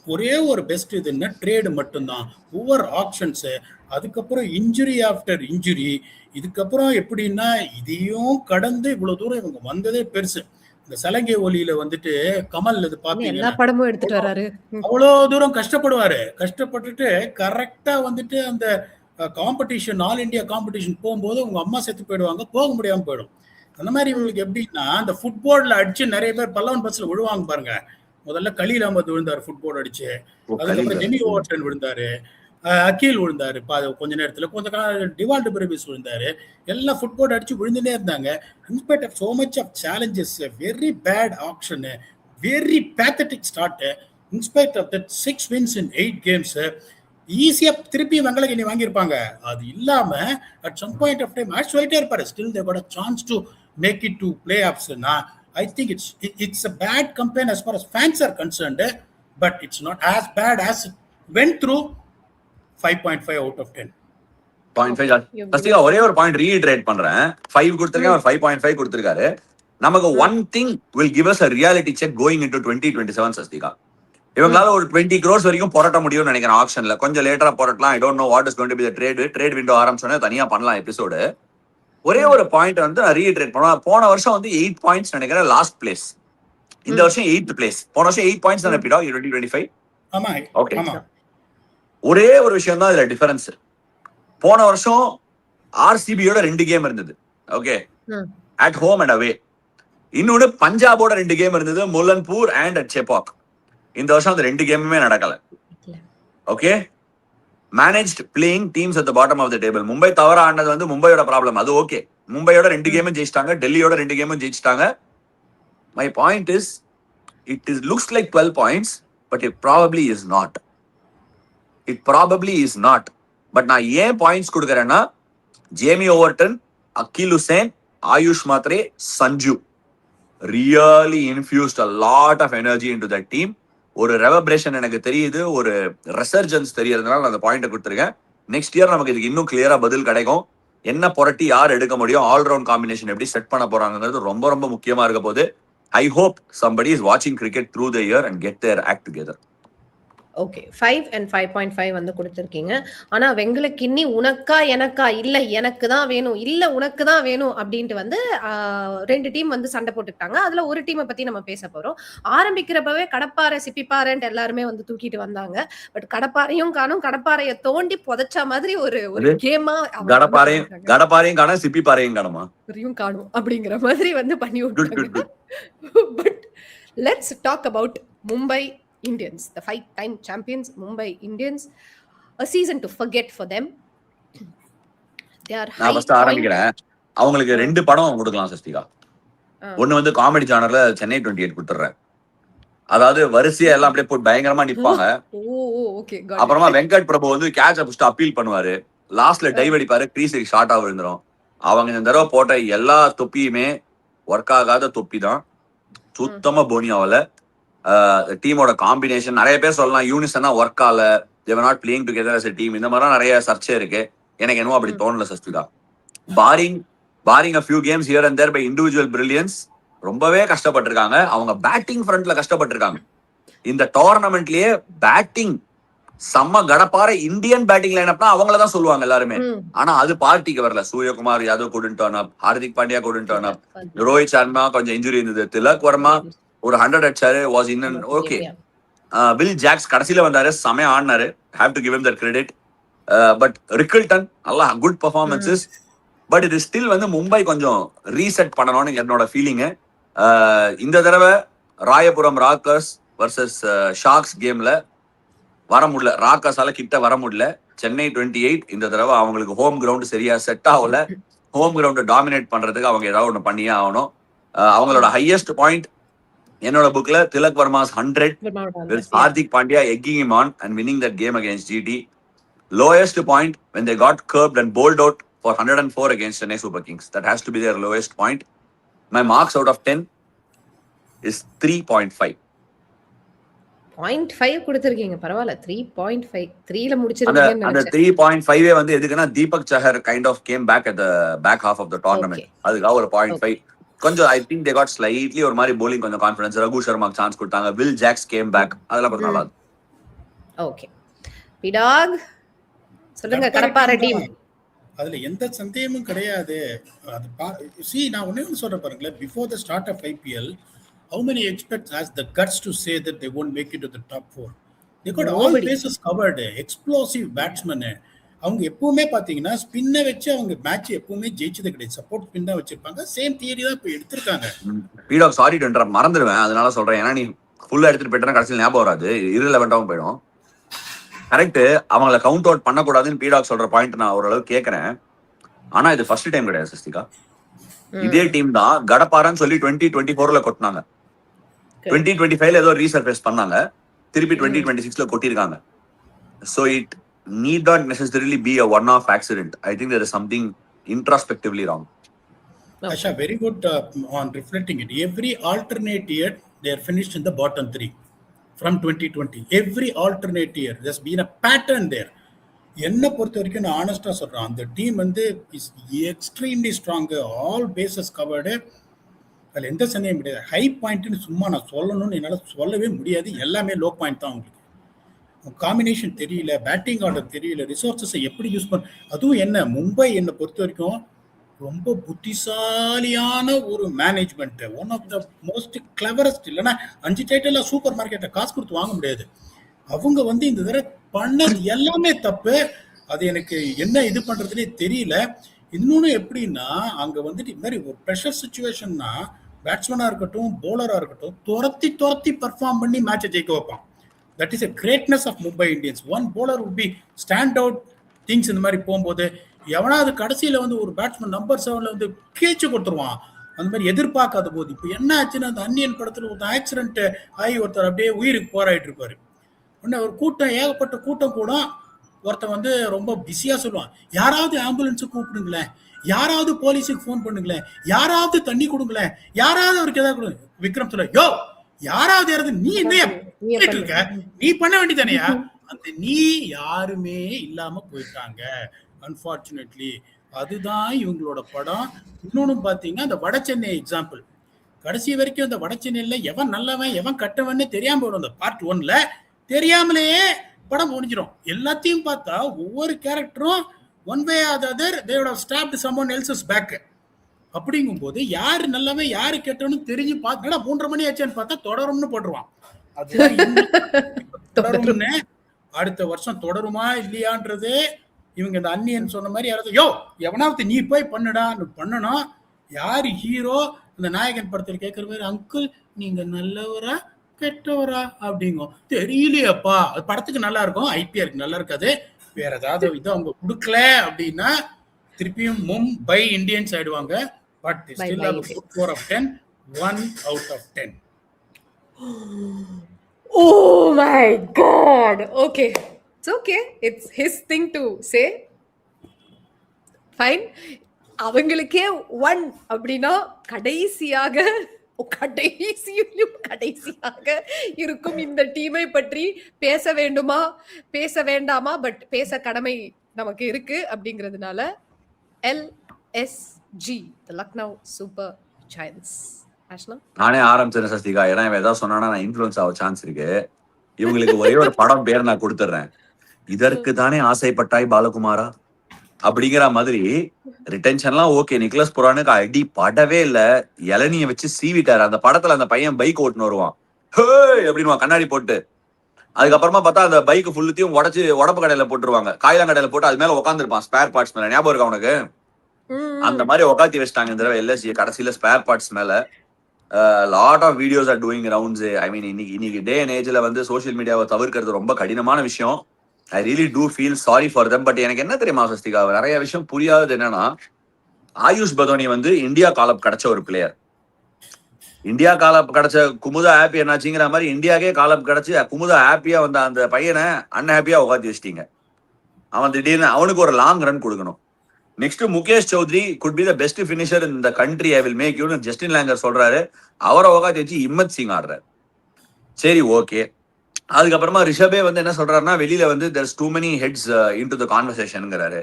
ஒரே ஒரு பெஸ்ட் இதுன்னா ட்ரேடு மட்டும்தான், புவர் ஆப்ஷன்ஸ். அதுக்கப்புறம் இன்ஜுரி ஆஃப்டர் இன்ஜுரி. இதுக்கப்புறம் எப்படின்னா இதையும் கடந்து இவ்வளவு தூரம் இவங்க வந்ததே பெருசு. இந்த சலங்கை ஒலியில வந்துட்டு கமல் இது பாத்தீங்கன்னா படமும் எடுத்துட்டு வராரு, அவ்வளவு தூரம் கஷ்டப்பட்டுட்டு கரெக்டா வந்துட்டு அந்த காம்படிஷன், ஆல் இண்டியா காம்படிஷன் போகும்போது உங்க அம்மா செத்து போயிடுவாங்க, போக முடியாம போயிடும். அந்த மாதிரி இவங்களுக்கு எப்படின்னா அந்த ஃபுட்பால்ல அடிச்சு நிறைய பேர் பல்லவன் பஸ்ல விழுவாங்க பாருங்க. முதல்ல கலீல் அஹமத் விழுந்தாரு ஃபுட்பால் அடிச்சு, அதுக்கப்புறம் ஜெமி ஓவர்டன் விழுந்தாரு, அகீல் விழுந்தாரு கொஞ்ச நேரத்துல, கொஞ்ச காலம் டிவால்டு பிரபிஸ் விழுந்தாரு, எல்லாம் ஃபுட்பால் அடிச்சு விழுந்துட்டே இருந்தாங்க. In spite of so much of challenges, very bad action, very pathetic start, in spite of that 6 wins in 8 games, ஈஸியா திருப்பி வெங்கலகினி வாங்கியிருப்பாங்க. அது இல்லாம at some point of time match சொல்லிட்டே இருப்பாரு, still they got a chance to make it to playoffs. I think it's a bad campaign as far as fans are concerned, but it's not as bad as it went through. 5.5 out of 10. 0.5 Sasthika ஒரே ஒரு point ரீஇட்டரேட் பண்றேன். 5 கொடுத்திருக்கேன், அவர் 5.5 கொடுத்திருக்காரு. நமக்கு one thing will give us a reality check going into 2027 Sasthika. இவங்களால ஒரு 20 crores வரைக்கும் புரட்ட முடியும்னு நினைக்கிறேன் ஆக்ஷன்ல. கொஞ்சம் லேட்டரா புரட்டலாம். I don't know what is going to be the trade window ஆரம்பிச்சோனே தனியா பண்ணலாம் எபிசோடு. ஒரே ஒரு பாயிண்ட் வந்து ரீஇட்டரேட் பண்ணுவேன். போன வருஷம் வந்து 8 பாயிண்ட்ஸ் நினைக்கிறேன் லாஸ்ட் பிளேஸ். இந்த வருஷம் 8th பிளேஸ். போன வருஷம் 8 பாயிண்ட்ஸ் தான் பீடா 2025. ஆமா ஓகே. ஆமா. ஒரே ஒரு விஷயம் தான் இதுல டிஃபரன்ஸ். போன வருஷம் ஆர்சிபியோட 2 கேம் இருந்தது. Okay, at home and away. இன்னொன்னு பஞ்சாபோட 2 கேம் இருந்தது, முல்லன்பூர் அண்ட் அட் செபாக். இந்த வருஷம் அந்த 2 கேமுமே நடக்கல. Okay, managed playing teams at the bottom of the table. Mumbai தவற ஆனது வந்து மும்பையோட ப்ராப்ளம், அது ஓகே. மும்பையோட 2 கேமும் ஜெயிச்சிட்டாங்க, டெல்லியோட 2 கேமும் ஜெயிச்சிட்டாங்க. My point is it is looks like 12 points but it probably is not. It probably is not. But நான் ஏன் பாயிண்ட்ஸ் கொடுக்குறேன்னா, Jamie Overton, Akeal Hosein, Ayush Mhatre, Sanju really infused a lot of energy into that team. ஒரு ரெவப்ரேஷன் எனக்கு தெரியுது, ஒரு ரெசர்ஜன்ஸ் தெரியறதுனால நான் அந்த point கொடுத்துருக்கேன். நெக்ஸ்ட் இயர் நமக்கு இதுக்கு இன்னும் கிளியரா பதில் கிடைக்கும். என்ன புரட்டி யார் எடுக்க முடியும், ஆல்ரவுண்ட் காம்பினேஷன் எப்படி செட் பண்ண போறாங்கிறது ரொம்ப ரொம்ப முக்கியமா இருக்க போது. I hope somebody is watching cricket through the year and get their act together. Okay, 5 and 5.5 வந்து கொடுத்துருக்கீங்க. ஆனா வெங்களுக்கு இன்னி உனக்கா எனக்கா, இல்ல எனக்கு தான் வேணும், இல்ல உனக்கு தான் வேணும் அப்படின்ட்டு வந்து 2 டீம் வந்து சண்டை போட்டுக்கிட்டாங்க. அதுல ஒரு டீமை பத்தி நம்ம பேச போறோம். ஆரம்பிக்கிறப்பவே கடப்பாறை சிப்பிப்பாறைன்ட்டு எல்லாருமே வந்து தூக்கிட்டு வந்தாங்க. பட் கடப்பாறையும் காணும், கடப்பாறையை தோண்டி புதைச்ச மாதிரி ஒரு கேமா கடப்பாறையும் காணும், சிப்பிப்பாறையும் காணுமா காணும் அப்படிங்கிற மாதிரி வந்து பண்ணி விட்டாங்க. But let's talk about Mumbai Indians, the 5-time champions Mumbai Indians. A season to forget for them. They are நான் ஃபர்ஸ்ட் ஆரம்பிக்கிறேன். அவங்களுக்கு 2 படம் கொடுக்கலாம் சஸ்திகா. ஒன்னு வந்து காமெடி ஜானர்ல சென்னை 28 கொடுத்துறேன். அதாவது வரிசையா எல்லாம் அப்படியே போட்டு பயங்கரமா நிப்பாங்க. ஓகே. அப்புறமா வெங்கட் பிரபு வந்து கேட்ச் புடிச்சு அப்பீல் பண்ணுவாரு. லாஸ்ட்ல டைவ் அடிப்பாரு, கிரீஸுக்கு ஷார்ட்டா விழுந்துரும். அவங்க இந்த தடவை போட்ட எல்லா தொப்பியுமே ஒர்க் ஆகாத தொப்பி தான். சுத்தமா போனியாவல. டீமோட காம்பினேஷன் நிறைய பேர் சொல்லலாம், யூனிசனா ஒர்க் ஆகல, they were not playing together as a team. இந்த மாதிரி நிறைய சர்ச்சை இருக்கு. எனக்கு என்னவோ அப்படி தோணல Sasthika. barring a few games here and there by individual brilliance, ரொம்பவே கஷ்டப்பட்டிருக்காங்க. அவங்க பேட்டிங் ஃப்ரண்ட்ல கஷ்டப்பட்டிருக்காங்க. இந்த டோர்னமெண்ட்லயே பேட்டிங் செம்ம கடப்பார இந்தியன் பேட்டிங் லைனப்னா அவங்களதான் சொல்லுவாங்க எல்லாருமே. ஆனா அது பார்ட்டிக்கு வரல. Suryakumar Yadav couldn't turn up, Hardik Pandya couldn't turn up, Rohit Sharma கொஞ்சம் இன்ஜுரி இருந்தது, திலக் வர்மா ஒரு 100 அடிச்சாரு, was in and okay. Will Jacks கடைசியில வந்தாரு, செமையா ஆடினாரு, have to give him that credit. But Rickelton நல்லா குட் பெர்ஃபார்மன்சஸ். பட் இது ஸ்டில் வந்து மும்பை கொஞ்சம் ரீசெட் பண்ணணும்னு என்னோட ஃபீலிங்கு. இந்த தடவை ராயபுரம் ராக்கர்ஸ் வர்சஸ் ஷார்க்ஸ் கேம்ல வர முடியல, ராக்கர்ஸால கிட்ட வர முடியல. சென்னை 28 இந்த தடவை அவங்களுக்கு ஹோம் கிரவுண்ட் சரியா செட் ஆகல. ஹோம் கிரவுண்ட் டாமினேட் பண்றதுக்கு அவங்க ஏதாவது ஒன்று பண்ணியே ஆகணும். அவங்களோட ஹையஸ்ட் பாயிண்ட் என்னோட புக்ல Tilak வர்மாஸ் 100 with Hardik Pandya egging him on and winning that game against GT. Lowest point when they got curbed and bowled out for 104 against Chennai Super Kings. That has to be their lowest point. My marks out of 10 is 3.5. 0.5 கொடுத்திருக்கீங்க, பரவாயில்ல. 3.5 3ல முடிச்சிருக்கீங்கன்னு அந்த 3.5 வந்து எதுக்குன்னா தீபக் சஹர் kind of came back at the back half of the tournament. அதுக்காக ஒரு 0.5 கொஞ்சம் ஐ think they got slightly ஒரு மாதிரி bowling கொஞ்சம் கான்ஃபிடன்ஸ். ரகு சர்மாக்கு சான்ஸ் கொடுத்தாங்க, வில் ஜாக்ஸ் கேம் பேக், அதெல்லாம் கொஞ்சம் நல்லா இருக்கு. ஓகே பிடாக் சொல்லுங்க. கடப்பாறை டீம் அதுல எந்த சந்தேகமும் கிடையாது. அது நான் ஒண்ணே சொல்றேன் பாருங்களேன். Before the start of IPL, how many experts has the guts to say that they won't make it to the top 4? They got all bases covered. Explosive batsmen. அவங்க எப்பவுமே பாத்தீங்கன்னா ஸ்பின்னை வச்சு அவங்க மேட்ச் எப்பவுமே ஜெயிச்சது கிடையாது. சப்போர்ட் ஸ்பின் தான் வச்சிருப்பாங்க. சேம் தியரி தான் இப்ப எடுத்திருக்காங்க. பீடாக் சாரி டு இன்டரப்ட், மறந்துடுவேன், அதனால சொல்றேன். ஏன்னா நீ ஃபுல்லா எடுத்துட்டு போயிட்டா கடைசியில் ஞாபகம் வராது, irrelevant-ஆவும் போயிடும். கரெக்ட், அவங்கள கவுண்ட் அவுட் பண்ணக்கூடாதுன்னு பீடாக் சொல்ற பாயிண்ட் நான் ஓரளவு கேட்கறேன். ஆனா இது ஃபர்ஸ்ட் டைம் கிடையாது சஸ்திகா. இதே டீம் தான் கடப்பாரன்னு சொல்லி 2024ல கொட்டினாங்க. 2025ல ஏதோ ரீசர்ஃபேஸ் பண்ணாங்க, திருப்பி 2026ல கொட்டிருக்காங்க. So it need not necessarily be a one-off accident. I think there is something introspectively wrong. Asha, very good on reflecting it. Every alternate year they are finished in the bottom 3 from 2020. Every alternate year there's been a pattern there. என்ன பொறுத்த வரைக்கும் நான் ஆனஸ்டா சொல்றேன், அந்த team வந்து is extremely strong. All bases covered. அதுல எந்த சந்தேகம் கிடையாது. ஹை பாயிண்ட்னு சும்மா நான் சொல்லணும்னு என்னால சொல்லவே முடியாது. எல்லாமே லோ பாயிண்ட் தான் உங்களுக்கு. காம்பினேஷன் தெரியல, பேட்டிங் ஆர்டர் தெரியல, ரிசோர்சஸை எப்படி யூஸ் பண்ண. அதுவும் என்ன, மும்பை என்னை பொறுத்த வரைக்கும் ரொம்ப புத்திசாலியான ஒரு management. One of the most cleverest. இல்லைன்னா 5 டைட்டில் சூப்பர் மார்க்கெட்டை காசு கொடுத்து வாங்க முடியாது. அவங்க வந்து இந்த தடவை பண்ணது எல்லாமே தப்பு. அது எனக்கு என்ன இது பண்றதுனே தெரியல. இன்னொன்னு எப்படின்னா, அங்க வந்துட்டு இது மாதிரி ஒரு ப்ரெஷர் சுச்சுவேஷன்னா பேட்ஸ்மேனா இருக்கட்டும், போலரா இருக்கட்டும், துரத்தி துரத்தி பெர்ஃபார்ம் பண்ணி மேட்சை ஜெயிக்க வைப்பான். That is a greatness of Mumbai Indians. One bowler would be stand out things. இந்த மாதிரி போகும்போது எவனாவது கடைசியில வந்து ஒரு பேட்ஸ்மேன் நம்பர் 7ல வந்து கேட்சு கொடுத்துருவான். அந்த மாதிரி எதிர்பார்க்காத போது இப்போ என்ன ஆச்சுன்னா, அந்த அன்னியன் படத்துல ஒரு ஆக்சிடென்ட் ஆகி ஒருத்தர் அப்படியே உயிருக்கு போராடிட்டு இருப்பாரு. உடனே ஒரு கூட்டம், ஏகப்பட்ட கூட்டம் கூட ஒருத்தன் வந்து ரொம்ப பிஸியா சொல்லுவான், யாராவது ஆம்புலன்ஸு கூப்பிடுங்களேன், யாராவது போலீஸுக்கு ஃபோன் பண்ணுங்களேன், யாராவது தண்ணி கொடுங்களேன், யாராவது அவருக்கு ஏதாவது கொடுங்க. விக்ரம் சொல்ல, யோ யாராவது யாராவது, நீ என்ன பண்ணிட்டு இருக்க, நீ பண்ண வேண்டியதானையா. அந்த நீ யாருமே இல்லாம போயிட்டாங்க அன்பார்ச்சுனேட்லி. அதுதான் இவங்களோட படம். இன்னொன்னு பாத்தீங்கன்னா, அந்த வட சென்னை எக்ஸாம்பிள். கடைசி வரைக்கும் அந்த வட சென்னையில எவன் நல்லவன் எவன் கட்டவன்னு தெரியாம போயிடும். அந்த பார்ட் 1ல தெரியாமலேயே படம் முடிஞ்சிடும். எல்லாத்தையும் பார்த்தா ஒவ்வொரு கேரக்டரும் one way or the other they would have stopped someone else's back. அப்படிங்கும்போது யாரு நல்லவன் யாரு கெட்டவன்னு தெரிஞ்சு பார்த்தா 3:30 மணி ஆச்சுன்னு பார்த்தா தொடரும்னு போட்டுருவான். அதுதான் தொடரும்னு. அடுத்த வருஷம் தொடருமா இல்லையான்றது இவங்க இந்த அன்னியன் சொன்ன மாதிரி யாராவது, யோ எவனாவது நீ போய் பண்ணுடா பண்ணணும். யாரு ஹீரோ, இந்த நாயகன் படத்தில் கேட்கிற மாதிரி, அங்கிள் நீங்க நல்லவரா கெட்டவரா அப்படிங்கும். தெரியலையப்பா. அது படத்துக்கு நல்லா இருக்கும், ஐபிஆருக்கு நல்லா இருக்காது. வேற ஏதாவது இது அவங்க கொடுக்கல அப்படின்னா திருப்பியும் மும்பை இந்தியன்ஸ் ஆயிடுவாங்க. But still have a good score of 10, 1 out of 10. Oh my god. Okay. It's okay. It's his thing to say. Fine. அவங்களுக்கே 1 அப்படின்னா கடைசியாக இருக்கும் இந்த டீமை பற்றி பேச வேண்டுமா பேச வேண்டாமா, பட் பேச கடமை நமக்கு இருக்கு. அப்படிங்கிறதுனால LSG, the Lucknow Super Giants. நானே ஆரம்பிச்சேன் சஸ்திகா. ஏன்னா ஏதாவது சொன்னா நான் இன்ஃபுளுன்ஸ் ஆக சான்ஸ் இருக்கு. இவங்களுக்கு ஒரே ஒரு படம் பேர் நான் கொடுத்துட்றேன். இதற்கு தானே ஆசைப்பட்டாய் பாலகுமாரா அப்படிங்கிற மாதிரி. ரிட்டென்ஷன்லாம் ஓகே, நிக்லஸ் புரானுக்கு அடி படவே இல்ல, இளநிய வச்சு சீவிட்டாரு. அந்த படத்துல அந்த பையன் பைக் ஓட்டுன்னு வருவான், ஹே அப்படின்னு கண்ணாடி போட்டு. அதுக்கப்புறமா பார்த்தா அந்த பைக் ஃபுல்லுத்தையும் உடச்சு உடப்பு கடையில போட்டுருவாங்க, காயிலாங்கடையில போட்டு அது மேல உட்காந்துருப்பான் ஸ்பேர் பார்ட்ஸ் மேல. ஞாபகம் இருக்கா உனக்கு? அந்த மாதிரி உட்காத்தி வச்சிட்டாங்க இந்த தடவை எல்எஸ்சி கடைசியில ஸ்பேர் பார்ட்ஸ் மேல. Lot of videos are doing rounds. I mean இன்னைக்கு டே அண்ட் ஏஜ்ல வந்து சோசியல் மீடியாவை தவிர்க்கிறது ரொம்ப கடினமான விஷயம். I really do feel sorry for them. But எனக்கு என்ன தெரியுமா சஸ்திகா, நிறைய விஷயம் புரியாதது என்னன்னா, ஆயுஷ் பதோனி வந்து இந்தியா காலப் கிடைச்ச ஒரு பிளேயர். இந்தியா காலப் கிடைச்ச குமுதா ஹாப்பி என்னாச்சுங்கிற மாதிரி இந்தியாக்கே காலப் கிடைச்சு குமுதா ஹாப்பியா வந்த அந்த பையனை அன்ஹாப்பியா உட்காந்து வச்சிட்டீங்க. அவன் திடீர்னு அவனுக்கு ஒரு லாங் ரன் கொடுக்கணும். Next Mukesh Choudhary could be the best finisher in the country, I will make யூன்னு ஜஸ்டின் லேங்கர் சொல்றாரு. அவரை உட்காந்து வச்சு இம்மத் சிங் ஆடுறாரு. சரி ஓகே. அதுக்கப்புறமா ரிஷபே வந்து என்ன சொல்றாருன்னா, வெளியில வந்து there's too many heads into the conversationங்கிறாரு.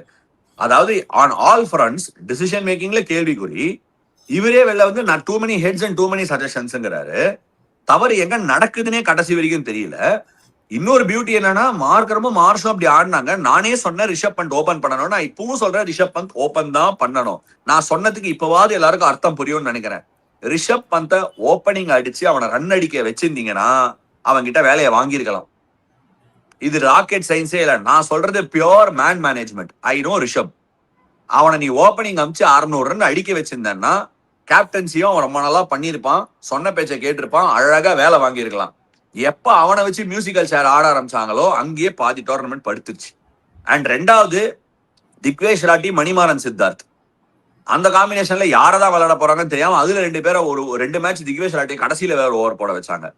அதாவது ஆன் ஆல் ஃப்ரண்ட்ஸ் டிசிஷன் மேக்கிங்ல கேள்விக்குறி. இவரே வெளில வந்து நான் too many heads and too many suggestionsங்கிறாரு. தவறு எங்க நடக்குதுன்னே கடைசி வரைக்கும் தெரியல. இன்னொரு பியூட்டி என்னன்னா, மார்க்கரமும் மார்ஷும் அப்படி ஆடினாங்க. நானே சொன்னேன் ரிஷப் பண்ட் ஓபன் பண்ணணும். நான் இப்பவும் சொல்றேன் ரிஷப் பந்த் ஓபன் தான் பண்ணணும். நான் சொன்னதுக்கு இப்பவாது எல்லாருக்கும் அர்த்தம் புரியும்னு நினைக்கிறேன். ரிஷப் பந்த ஓப்பனிங் அடிச்சு அவனை ரன் அடிக்க வச்சிருந்தீங்கன்னா அவங்க கிட்ட வேலையை வாங்கியிருக்கலாம். இது ராக்கெட் சயின்ஸே இல்ல, நான் சொல்றது pure man management. I know Rishabh. அவனை நீ ஓப்பனிங் அமிச்சு 600 ரன் அடிக்க வச்சிருந்தேன்னா கேப்டன்சியும் அவன் ரொம்ப நல்லா பண்ணியிருப்பான், சொன்ன பேச்சை கேட்டிருப்பான், அழகா வேலை வாங்கியிருக்கலாம். எப்ப அவனை வச்சு மியூசிக்கல் சேர் ஆட ஆரம்பிச்சாங்களோ அங்கேயே பாதி டோர்னமெண்ட் படுத்துருச்சு. அண்ட் ரெண்டாவது திக்வேஷ் ராட்டி, மணிமாறன் சித்தார்த், அந்த காம்பினேஷன்ல யாரதான் விளையாட போறாங்கன்னு தெரியாம அதுல 2 பேரை ஒரு 2 மேட்ச் திக்வேஷ் ராட்டி கடைசியில வேற ஓவர் போட வச்சாங்க.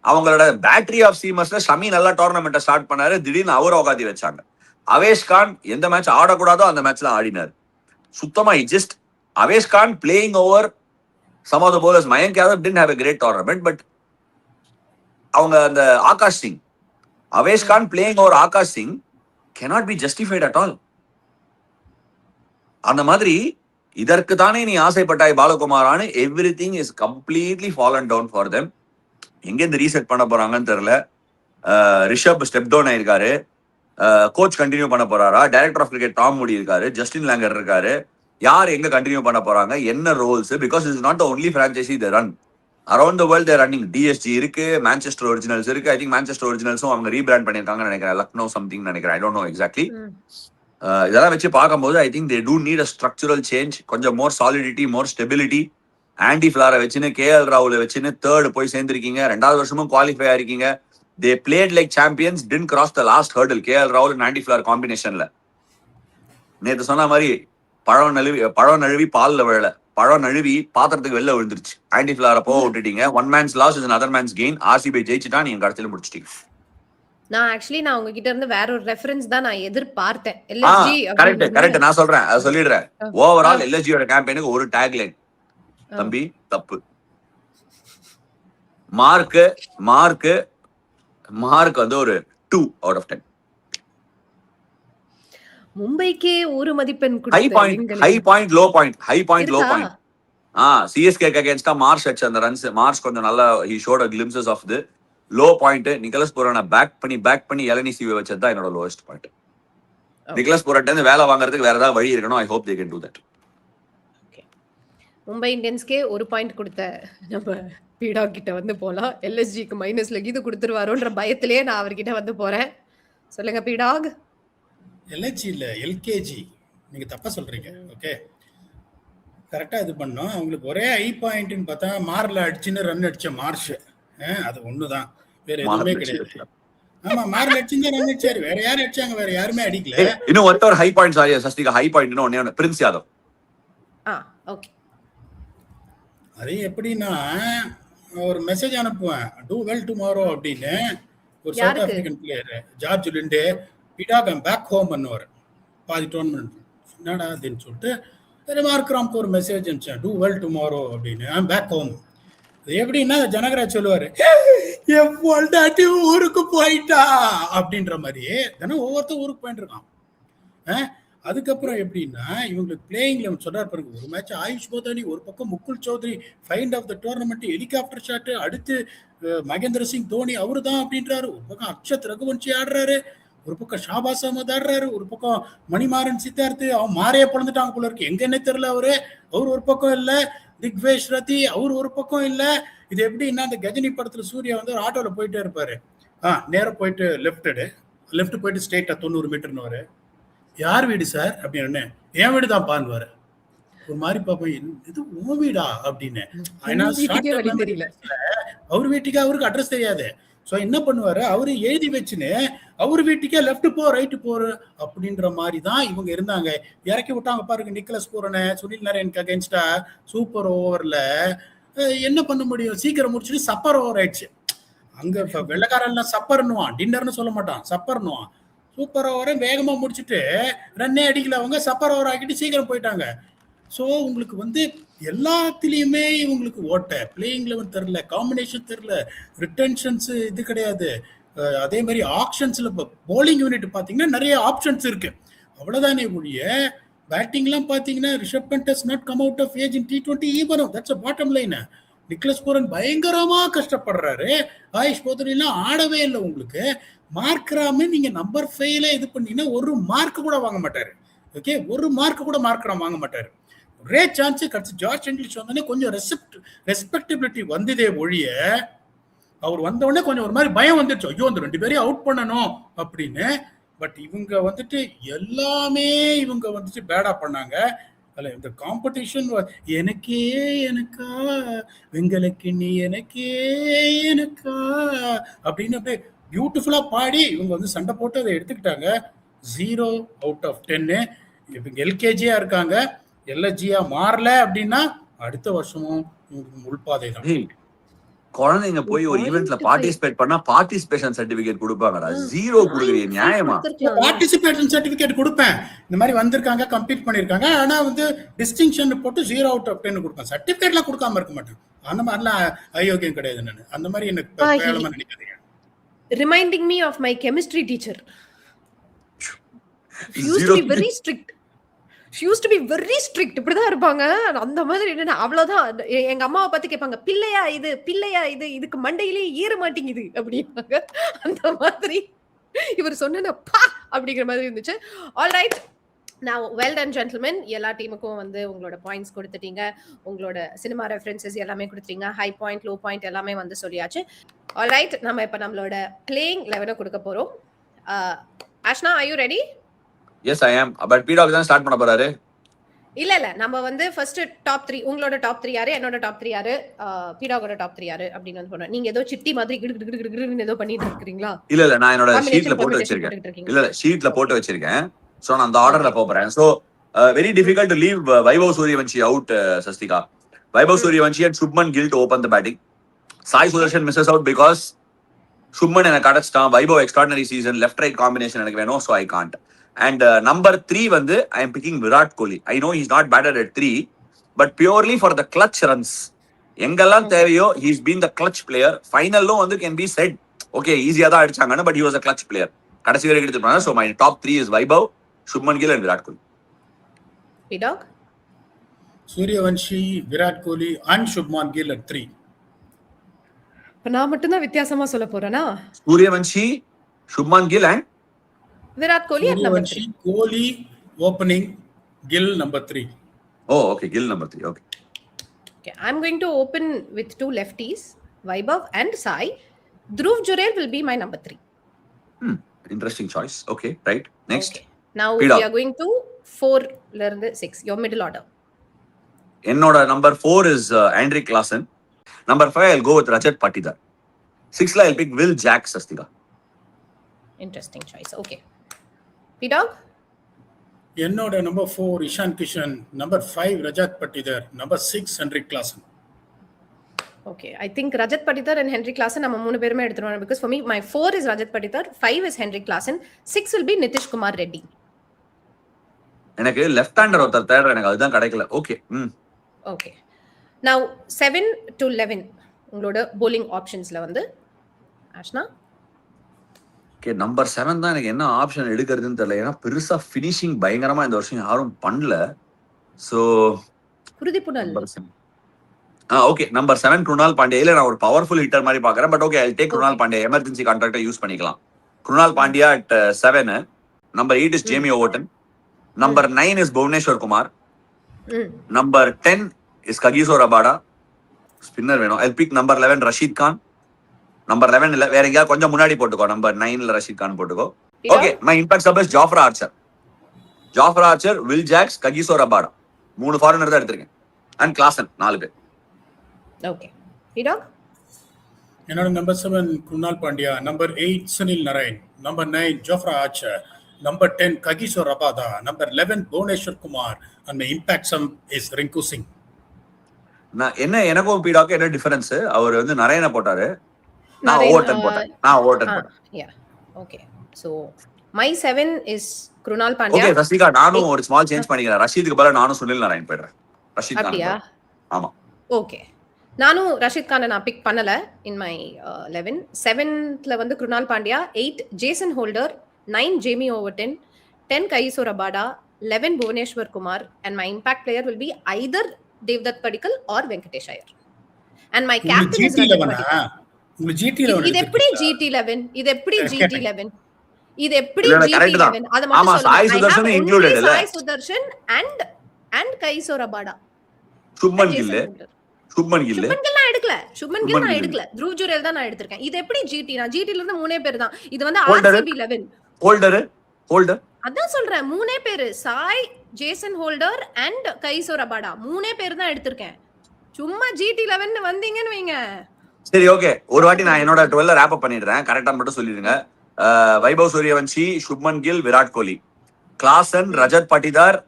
அவங்களோட பேட்டரி ஆஃப் சீமர்ஸ்ல ஷமி நல்லா டோர்னமெண்ட்டை ஸ்டார்ட் பண்ணாரு, திடீர்னு அவரை உட்காந்து வச்சாங்க. அவேஷ் கான் எந்த மேட்ச் ஆடக்கூடாதோ அந்த மேட்ச்ல ஆடினார். சுத்தமா just Avesh Khan playing over some of the bowlers. Mayank Yadav didn't have a great tournament, but அவங்க அந்த Akash Singh, Avesh Khan playing over Akash Singh cannot be justified at all. அந்த மாதிரி இதற்கு தானே நீ ஆசைப்பட்டாய் பாலகுமாரான்னு everything is completely fallen down for them. எங்கேருந்து ரீசெட் பண்ண போறாங்கன்னு தெரியல. ரிஷப் ஸ்டெப் டவுன் ஆயிருக்காரு. கோச் கண்டினியூ பண்ண போறாரா? டைரக்டர் ஆஃப் கிரிக்கெட் டாம் மூடி இருக்காரு. ஜஸ்டின் லேங்கர் இருக்காரு. யார் எங்க கண்டினியூ பண்ண போறாங்க, என்ன roles? Because it's not the only franchise they run around the world. They're running TSG இருக்கு, மான்செஸ்டர் ஒரிஜினல்ஸ் இருக்கு. ஐ திங்க் மான்செஸ்டர் ஒரிஜினல்ஸும் அவங்க ரீபிராண்ட் பண்ணிருக்காங்கன்னு நினைக்கிறேன். லக்னோ சம்திங் நினைக்கிறேன். I don't know exactly. இதெல்லாம் வச்சு பார்க்கும்போது I think they do need a structural change. கொஞ்சம் more solidity, more stability. Andy ஃபிளாரை வச்சுன்னு, கேஎல் ராகுல வச்சுன்னு தேர்ட் போய் சேர்ந்திருக்கீங்க. 2வது வருஷமும் குவாலிஃபை ஆயிருக்கீங்க. They played like champions, did cross the last hurdle. KL ராகுல் ஆண்டி ஃபிளார் காம்பினேஷன்ல நேற்று சொன்ன மாதிரி பழம் நழுவி பால்ல விழல, பழம் நழுவி பாத்திரத்துக்கு வெளில விழுந்துருச்சு. ஆண்டி ஃபிளாரை போக விட்டுட்டீங்க. One man's loss is other man's gain. RCB ஜெயிச்சுட்டா நீங்க கடைசியில முடிச்சிட்டீங்க. நான் உங்ககிட்ட இருந்து வேற ஒரு ரெஃபரன்ஸ் தான் நான் எதிர்பார்த்தேன். கரெக்ட் நான் சொல்றேன், அதை சொல்லிடுறேன். ஓவரால் எல்எஸ்ஜியோட கேம்பெயினுக்கு ஒரு டேக் லைன், தம்பி தப்பு. மார்க் வந்து ஒரு 2 out of 10. மும்பைக்கே ஒரு மதிப்பெண் ஹை பாயிண்ட் லோ பாயிண்ட். சிஎஸ்கே அகைன்ஸ்டா மார்ஷ் அடிச்ச அந்த ரன்ஸ், மார்ஷ் கொஞ்சம் நல்லா he showed a glimpses of the low point. Nicholas புரானை பேக் பண்ணி எலனி சிவை வச்சது தான் என்னோட லோவஸ்ட் பாயிண்ட். நிக்கலஸ் புராட்ட இருந்து வேலை வாங்குறதுக்கு வேற ஏதாவது வழி இருக்கணும். I hope they can do that. Mumbai இந்தியன்ஸ்க்கே ஒரு பாயிண்ட் கொடுத்த நம்ம பீடா கிட்ட வந்து போலாம். எல்எஸ்ஜிக்கு மைனஸ்ல இது கொடுத்துருவாரோன்ற பயத்திலேயே நான் அவர்கிட்ட வந்து போறேன். சொல்லுங்க பீடாக். எல்ஹெச்சி இல்ல, எல்கேஜி. நீங்க தப்பா சொல்றீங்க. ஓகே, கரெக்டா இது பண்ணோம். அவங்களுக்கு ஒரே ஐ பாயிண்ட்னு பார்த்தா மார்ல அடிச்சுன்னு ரன் அடிச்ச மார்ஷ், அது ஒண்ணுதான், வேற எதுவுமே கிடையாது. ஆமா, மார்ல அடிச்சுன்னு ரன் அடிச்சாரு. வேற யாரும் அடிச்சாங்க? வேற யாருமே அடிக்கல. இன்னும் ஒரு high point, sorry Sasthika, high point ஒண்ணே பிரின்ஸ் யாதவ். ஓகே, அது எப்படின்னா ஒரு மெசேஜ் அனுப்புவேன், டூ வெல் டுமாரோ அப்படின்னு. ஒரு south African player George Linde, பிடாக் ஐம் பேக் ஹோம் பண்ணுவார் பாதி டோர்னமெண்ட். என்னடா அப்படின்னு சொல்லிட்டு மார்க்ராம்க்கு ஒரு மெசேஜ் அனுப்பிச்சேன், டூ வெல் டுமாரோ அப்படின்னு, ஐம் பேக் ஹோம். அது எப்படின்னா ஜனகராஜ் சொல்லுவாரு, என் பொண்டாட்டி ஊருக்கு போயிட்டா அப்படின்ற மாதிரி. தினம் ஒவ்வொருத்தரும் ஊருக்கு போயிட்டு இருக்கான். அதுக்கப்புறம் எப்படின்னா இவங்களுக்கு பிளேயிங் லெவன் சொல்றாரு பாருங்க. ஒரு மேட்ச் ஆயுஷ் போதானி, ஒரு பக்கம் Mukul Choudhary find of the tournament, helicopter shot, அடுத்து மகேந்திர சிங் தோனி அவரு தான் அப்படின்றாரு. ஒரு பக்கம் அக்ஷத் ரகுவன்ஷி ஆடுறாரு, ஒரு பக்கம் ஷாபாஸ் அஹமத் ஆடுறாரு, ஒரு பக்கம் மணிமாறன் சித்தார்த்து, அவன் மாறைய பிறந்துட்டாங்க போல இருக்கு, எங்கன்னே தெரியல. அவர் ஒரு பக்கம் இல்ல, திக்வேஷ் ரத்தி அவர் ஒரு பக்கம் இல்ல. இது எப்படின்னா அந்த கஜினி படத்துல சூர்யா வந்து ஒரு ஆட்டோல போயிட்டே இருப்பாரு. நேரம் போயிட்டு லெஃப்ட் போயிட்டு ஸ்ட்ரெயிட்டா 90 மீட்டர்னு வரு. யார் வீடு சார் அப்படின்னு, என் வீடு தான் பாருவாரு. ஒரு மாதிரி பாப்பேன், இது உன் வீடா அப்படின்னு. அவர் வீட்டுக்கு அவருக்கு அட்ரஸ் தெரியாது. ஸோ என்ன பண்ணுவாரு, அவரு எழுதி வச்சுன்னு அவர் வீட்டுக்கே லெஃப்ட் போ ரைட்டு போற அப்படின்ற மாதிரி தான் இவங்க இருந்தாங்க. இறக்கி விட்டாங்க பாருங்க நிக்கலஸ் பூரனை, சுனில் நரேனுக்கு அகைன்ஸ்டா சூப்பர் ஓவர்ல. என்ன பண்ண முடியும், சீக்கிரம் முடிச்சுட்டு சப்பர் ஓவர் ஆயிடுச்சு. அங்க வெள்ளக்காரன் சப்பர்னுவான், டின்னர்னு சொல்ல மாட்டான், சப்பர்னுவான். சூப்பர் ஓவரை வேகமா முடிச்சுட்டு ரன்னே அடிக்கல அவங்க, சப்பர் ஓவர் ஆக்கிட்டு சீக்கிரம் போயிட்டாங்க. ஸோ உங்களுக்கு வந்து எல்லாத்துலேயுமே இவங்களுக்கு ஓட்ட, பிளேயிங் லெவன் தெரில, காம்பினேஷன் தெரில, ரிட்டன்ஷன்ஸ் இது கிடையாது. அதே மாதிரி ஆப்ஷன்ஸ்ல போலிங் யூனிட் பார்த்தீங்கன்னா நிறைய ஆப்ஷன்ஸ் இருக்கு, அவ்வளோதானே ஒழிய பேட்டிங்லாம் பார்த்தீங்கன்னா Rishabh Pant has not come out of age in T20 even. That's a bottom line. Nicholas Pooran பயங்கரமா கஷ்டப்படுறாரு. ஆயுஷ் போதனிலாம் ஆடவே இல்லை. உங்களுக்கு மார்க்ராம நீங்க நம்பர் 5ல இது பண்ணீங்கன்னா ஒரு மார்க் கூட வாங்க மாட்டாரு. ஓகே, ஒரு மார்க் கூட மார்க்ராம் வாங்க மாட்டாரு. ஒரே சான்ஸ் கிடைச்சி ஜார்ஜ் இங்கிலீஷ் வந்தோடனே கொஞ்சம் ரெஸ்பெக்டபிலிட்டி வந்ததே ஒழிய, அவர் வந்தோடனே கொஞ்சம் ஒரு மாதிரி பயம் வந்துடுச்சு, ஐயோ அந்த 2 பேரையும் அவுட் பண்ணணும் அப்படின்னு. பட் இவங்க வந்துட்டு எல்லாமே இவங்க வந்துட்டு பேடா பண்ணாங்க. அல்ல இந்த காம்படிஷன் எனக்கா வெங்கலக்கிண்ணி எனக்கா அப்படின்னு அப்படியே பியூட்டிஃபுல்லா பாடி இவங்க வந்து சண்டை போட்டு அதை எடுத்துக்கிட்டாங்க. 0 out of 10. இவங்க எல்கேஜியா இருக்காங்க, எல்எஸ்ஜியா மாறல அப்படின்னா அடுத்த வருஷமும் உள்பாதை தான். குழந்தைங்க போய் ஒரு ஈவென்ட்ல பார்ட்டிசிபேட் பண்ணா பார்ட்டிசிபேஷன் சர்டிபிகேட் கொடுப்பாங்கடா, 0 கொடுக்குறீங்க நியாயமா? பார்ட்டிசிபேஷன் சர்டிபிகேட் கொடுப்பேன், இந்த மாதிரி வந்திருக்காங்க கம்ப்ளீட் பண்ணிருக்காங்க, ஆனா வந்து டிஸ்டிங்ஷன் போட்டு 0 out of 10 கொடுப்பேன். சர்டிபிகேட்லாம் கொடுக்காம இருக்க மாட்டேன். அந்த மாதிரிலாம் அயோக்கியம் கிடையாது. நான் அந்த மாதிரி எனக்கு நினைக்காதீங்க. Reminding me of my chemistry teacher. used to be very strict. She used to be very strict. இப்படிதான் இருப்பாங்க. அந்த மாதிரி என்ன அவ்வளவுதான். எங்க அம்மாவை பத்தி கேட்பாங்க, பிள்ளையா இது இதுக்கு மண்டையிலே ஏற மாட்டேங்குது அப்படிம்பாங்க. அந்த மாதிரி இவர் சொன்ன பா அப்படிங்கிற மாதிரி இருந்துச்சு. All right, now well done gentlemen. எல்லா டீமுக்கும் வந்து உங்களோட பாயிண்ட்ஸ் கொடுத்துட்டீங்க, உங்களோட சினிமா ரெஃபரன்சஸ் எல்லாமே கொடுத்துட்டீங்க, ஹை பாயிண்ட் லோ பாயிண்ட் எல்லாமே வந்து சொல்லியாச்சு. ஆல் ரைட், நம்ம இப்ப நம்மளோட பிளேயிங் 11 கொடுக்க போறோம். ஆஷ்னா, are you ready? Yes, I am. But P-Dog தான் ஸ்டார்ட் பண்ண போறாரு. இல்ல நம்ம வந்து ஃபர்ஸ்ட் டாப் 3, உங்களோட டாப் 3 யாரு, என்னோட டாப் 3 யாரு, பீடாகோட டாப் 3 யாரு அப்படின்னு வந்து போறோம். நீங்க ஏதோ சிட்டி மாதிரி கிடு ஏதோ பண்ணிட்டு இருக்கீங்களா? இல்ல நான் என்னோட ஷீட்ல போட்டு வச்சிருக்கேன். இல்ல ஷீட்ல போட்டு வச்சிருக்கேன். சோ நான் அந்த ஆர்டர்ல போறேன். So very difficult to leave Vaibhav Suryavanshi out, Sastika. Vaibhav Suryavanshi and Shubman Gill to open the batting. Sai Sudarshan misses out because Shubman and a கடச்சிட்டான். Vaibhav extraordinary season, left right combination எனக்கு வேணும், so I can't. And number 3 வந்து I am picking Virat Kohli. I know he's not batted at 3, but purely for the clutch runs. எங்கெல்லாம் தேவையோ he's been the clutch player. Finallo வந்து can be said, okay, easy-ஆ தான் அடிச்சாங்க, but he was a clutch player. கடைசி வரைக்கும் எடுத்துட்டாங்க. So my top 3 is Vaibhav, Shubman Gill and Virat Kohli. பீடாக், Suryavanshi, Virat Kohli and Shubman Gill at 3. இப்ப நான் மட்டும் தான் வித்தியாசமா சொல்ல போறேனா? Suryavanshi, Shubman Gill and Virat Kohli at number 3. Suryavanshi, Kohli opening, Gill number 3. oh okay, Gill number 3. Okay, I'm going to open with 2 lefties, Vaibhav and Sai. Dhruv Jurel will be my number 3. interesting choice. Okay, right, next. Okay. Now P-Dog. we are going to 4 ல இருந்து 6, your middle order. என்னோட number 4 is Hendrik Larsson. Number 5 I'll go with Rajat Patidar. 6 I'll pick Will Jack, Sastika. Interesting choice. Okay. P-Dog? என்னோட number 4 Ishan Kishan, number 5 Rajat Patidar, number 6 Hendrik Larsson. Okay, I think Rajat Patidar and Hendrik Larsson நம்ம மூணு பேருமே எடுத்துறோம், because for me my 4 is Rajat Patidar, 5 is Hendrik Larsson, 6 will be Nitish Kumar Reddy. எனக்கு left hander ஒருத்தர் தேடுற, எனக்கு அதுதான் கிடைக்கல. Okay. Okay. Now 7 to 11 உங்களோட bowling optionsல வந்து ஆஷ்னா. ஓகே, நம்பர் 7 தான் எனக்கு என்ன ஆப்ஷன் எடுக்கிறதுன்னு தெரியல. ஏன்னா பெருசா ஃபினிஷிங் பயங்கரமா இந்த வருஷம் யாரும் பண்ணல. So Kuruthipunal. Okay, number 7 Krunal Pandya. இல்ல நான் ஒரு பவர்ஃபுல் ஹிட்டர் மாதிரி பாக்குறேன், but okay, I'll take Krunal Pandya. Emergency கான்ட்ராக்டை யூஸ் பண்ணிக்கலாம். Krunal Pandya at 7. Number 8 is Jamie Overton. Number 9 is Bhuvneshwar Kumar. Number 10 is Kagiso Rabada. Spinner வேணும். I'll pick number 11 Rashid Khan. Number 11 இல்ல, வேற எங்கயாவது கொஞ்சம் முன்னாடி போட்டுக்கோ. number 9ல Rashid Khan போட்டுக்கோ. Okay, my impact sub is Jofra Archer. Jofra Archer, Will Jacks, Kagiso Rabada. 3 foreigner தான் எடுத்திருக்கேன். And Klaasen 4 பேர். Okay. P-Dog? என்னோட number 7 Krunal Pandya, number 8 Sunil Narayan, number 9 Jofra Archer, number 10 Kagiso Rabada, number 11 Bhuvneshwar Kumar, and my impact sum is Rinku Singh. நான் எனக்கும் பீடாக்கு என்ன difference? அவர் வந்து நரேன போட்டாரு, நான் ஓவர்டன் போட்டேன். Yeah. Okay. So my 7 is Krunal Pandya. Okay, Rasika, நானும் ஒரு small change பண்ணிக்கிறேன். ரஷீதுக்கு பதிலா நானும் சுனில் நாராயண் போயிடுறேன். ரஷீத் கான். அப்படியா? ஆமா. Okay. நானும் ரஷீத் கானை நான் பிக் பண்ணல in my 11. 7th வந்து Krunal Pandya, 8 Jason Holder, 9 Jamie Overton, 10 Kagiso Rabada, 11 Bhuvneshwar Kumar, and my impact player will be either Devdutt Padikkal or Venkatesh Iyer. And my captain is Rajat Padikkal. உங்களுக்கு GT11 இது எப்படி GT11? இது எப்படி GT11? இது எப்படி GT11? அத மட்டும் சொல்லுங்க. சாய் சுதர்ஷன் இன்க்ளூடட் இல்ல? Sai Sudharsan and Kagiso Rabada. Shubman Gill நான் எடுக்கல. சுப்மன் கில் நான் எடுக்கல. த்ருவ் ஜுரேல் தான் நான் எடுத்திருக்கேன். இது எப்படி GT? நான் GT ல இருந்து 3 பேர் தான். இது வந்து RCB 11. ஹோல்டர் அதான் சொல்றேன், 3 பேர். Sai, Jason holder and Kagiso Rabada. 3 பேர் தான் எடுத்திருக்கேன். சும்மா GT11 வந்தீங்கன்னு வைங்க. சரி, ஓகே, ஒரு வாட்டி நான் என்னோட 12 ராப் அப் பண்ணிடுறேன். கரெக்டா மட்டும் சொல்லிடுங்க. வைபவ் சூரியவன்ஷி, சுப்மன் கில், விராட் கோலி, கிளாசன், ரஜத் பட்டிதார்.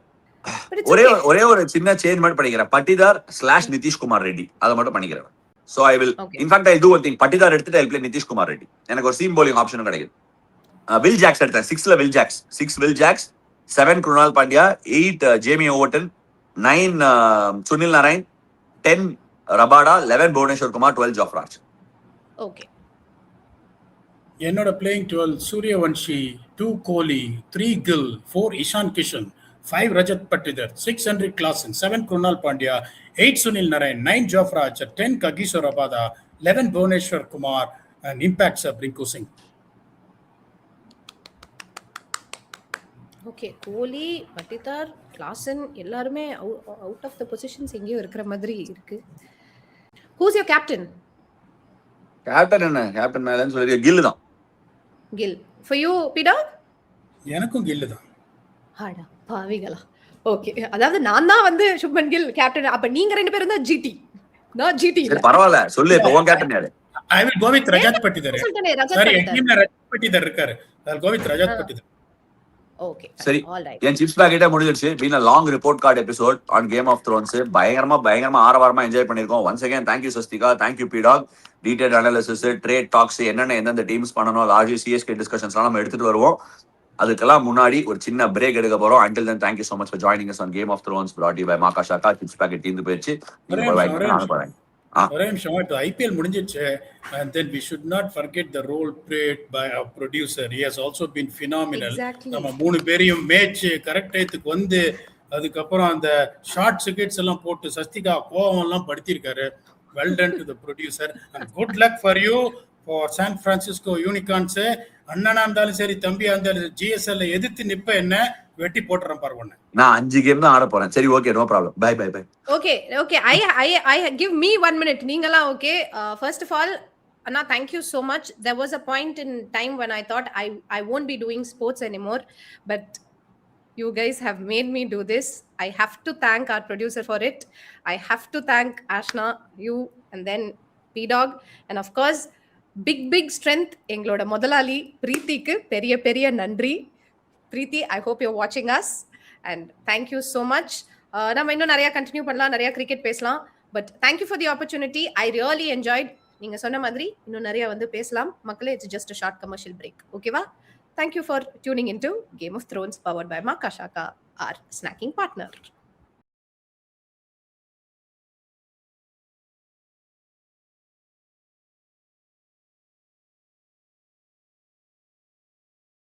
ஒரே ஒரு சின்ன சேஞ்ச் மட்டும் பண்ணிக்கிறேன். பட்டிதார் / நிதிஷ் குமார் ரெட்டி, அதை மட்டும் பண்ணிக்கிறேன். So I will in fact I do one thing. Patidar எடுத்துட்டு ஐ பிளே நிதிஷ் குமார் ரெட்டி. எனக்கு ஒரு சீம் பவுலிங் ஆப்ஷனும் கிடைக்குது. வில் ஜாக்ஸ் எடுத்தேன். 6ல Will Jacks, 6 Will Jacks, 7 Krunal Pandya, 8 Jamie Overton, 9 Sunil Narine, 10 Rabada, 11 Bhuvneshwar Kumar, 12 Jofra Archer. Okay. என்னோட playing 12 Suryavanshi, 2 Kohli, 3 Gill, 4 Ishan Kishan, 5 Rajat Patidar, 6 Henrik Klaasen, 7 Krunal Pandya, 8 Sunil Narayan, 9 Jofra Archer, 10 Kagishwar Rabada, 11 Bhuvneshwar Kumar, and Impact Sub Rinku Singh. Okay, Kohli, Patidar, Klaasen எல்லாருமே out of the positions எங்கேயோ இருக்கிற மாதிரி இருக்கு. Whose your captain? Captain என்ன captain மேலன்னு சொல்லி kill தான். Kill. For you பீடா? எனக்கும் கில்லு தான். ஆடா பாவிகளா. ஓகே, அதாவது நான் தான் வந்து சுப்மன் கில் கேப்டன். அப்ப நீங்க ரெண்டு பேரும் தான் ஜிடி. நான் ஜிடி இல்ல. பரவாயில்ல சொல்லு, இப்போ உன் கேப்டன் யாரு? I will go with Rajat Patidar. சொல்லிட்டேனே, ரஜத் Sorry, பட்டிதார். டீம்ல ரஜத் பட்டிதர் இருக்காரு. I'll go with Rajat Patidar. Okay, சரி, ஆல் ரைட். என் சிப்ஸ் பேக்கெட்டே முடிஞ்சிருச்சு. Been a long report card episode on Game of Thrones. பயங்கரமா ஆரவாரமா என்ஜாய் பண்ணிருக்கோம். Once again thank you Sasthika, thank you பீடாக். Detail analysis, trade talks, என்னென்ன எந்தெந்த டீம்ஸ் பண்ணணும், லார்ஜ் சிஎஸ்கே டிஸ்கஷன்ஸ்லாம் நம்ம எடுத்துட்டு வருவோம். அதுக்கெல்லாம் முன்னாடி ஒரு சின்ன பிரேக் எடுக்க போறோம். until then thank you so much for joining us on Game of Thrones brought to you by Makashaka. Chips packet தீர்ந்து போயிடுச்சு. நான் போறேன். ஒரே நிமிஷம், இப்போ ஐபிஎல் முடிஞ்சிருச்சு. And then we should not forget the role played by our producer. He has also been phenomenal. Exactly. நம்ம 3 பேரையும் மேட்ச் கரெக்ட் டயத்துக்கு வந்து அதுக்கப்புறம் அந்த ஷார்ட் சிகெட்ஸ் எல்லாம் போட்டு சஸ்திகா கோவம் எல்லாம் படுத்திருக்காரு. Well done to the producer and good luck for you for San Francisco Unicorns. அண்ணனா இருந்தாலும் சரி, தம்பியா இருந்தாலும் ஜிஎஸ்எல் எதிர்த்து நிப்ப என்ன வெட்டி போட்டுறேன் பாரு ஒண்ணு. நான் 5 கேம் தான் ஆட போறேன். சரி, okay, no problem. Bye. Okay, I give me 1 minute. நீங்களா okay. First of all, Anna, thank you so much. There was a point in time when I thought I won't be doing sports anymore, but you guys have made me do this. I have to thank our producer for it. I have to thank Ashna, you, and then P-Dog, and of course big strength எங்களோட முதலாளி பிரீத்திக்கு பெரிய நன்றி. பிரீத்தி, I hope you're watching us and thank you so much. நம்ம இன்னும் நிறைய continue பண்ணலாம், நிறைய cricket பேசலாம். But thank you for the opportunity. I really enjoyed. நீங்க சொன்ன மாதிரி இன்னும் நிறைய வந்து பேசலாம் மக்களே. It's just a short commercial break. ஓகேவா? Thank you for tuning into Game of Thrones powered by Makashaka, our snacking partner.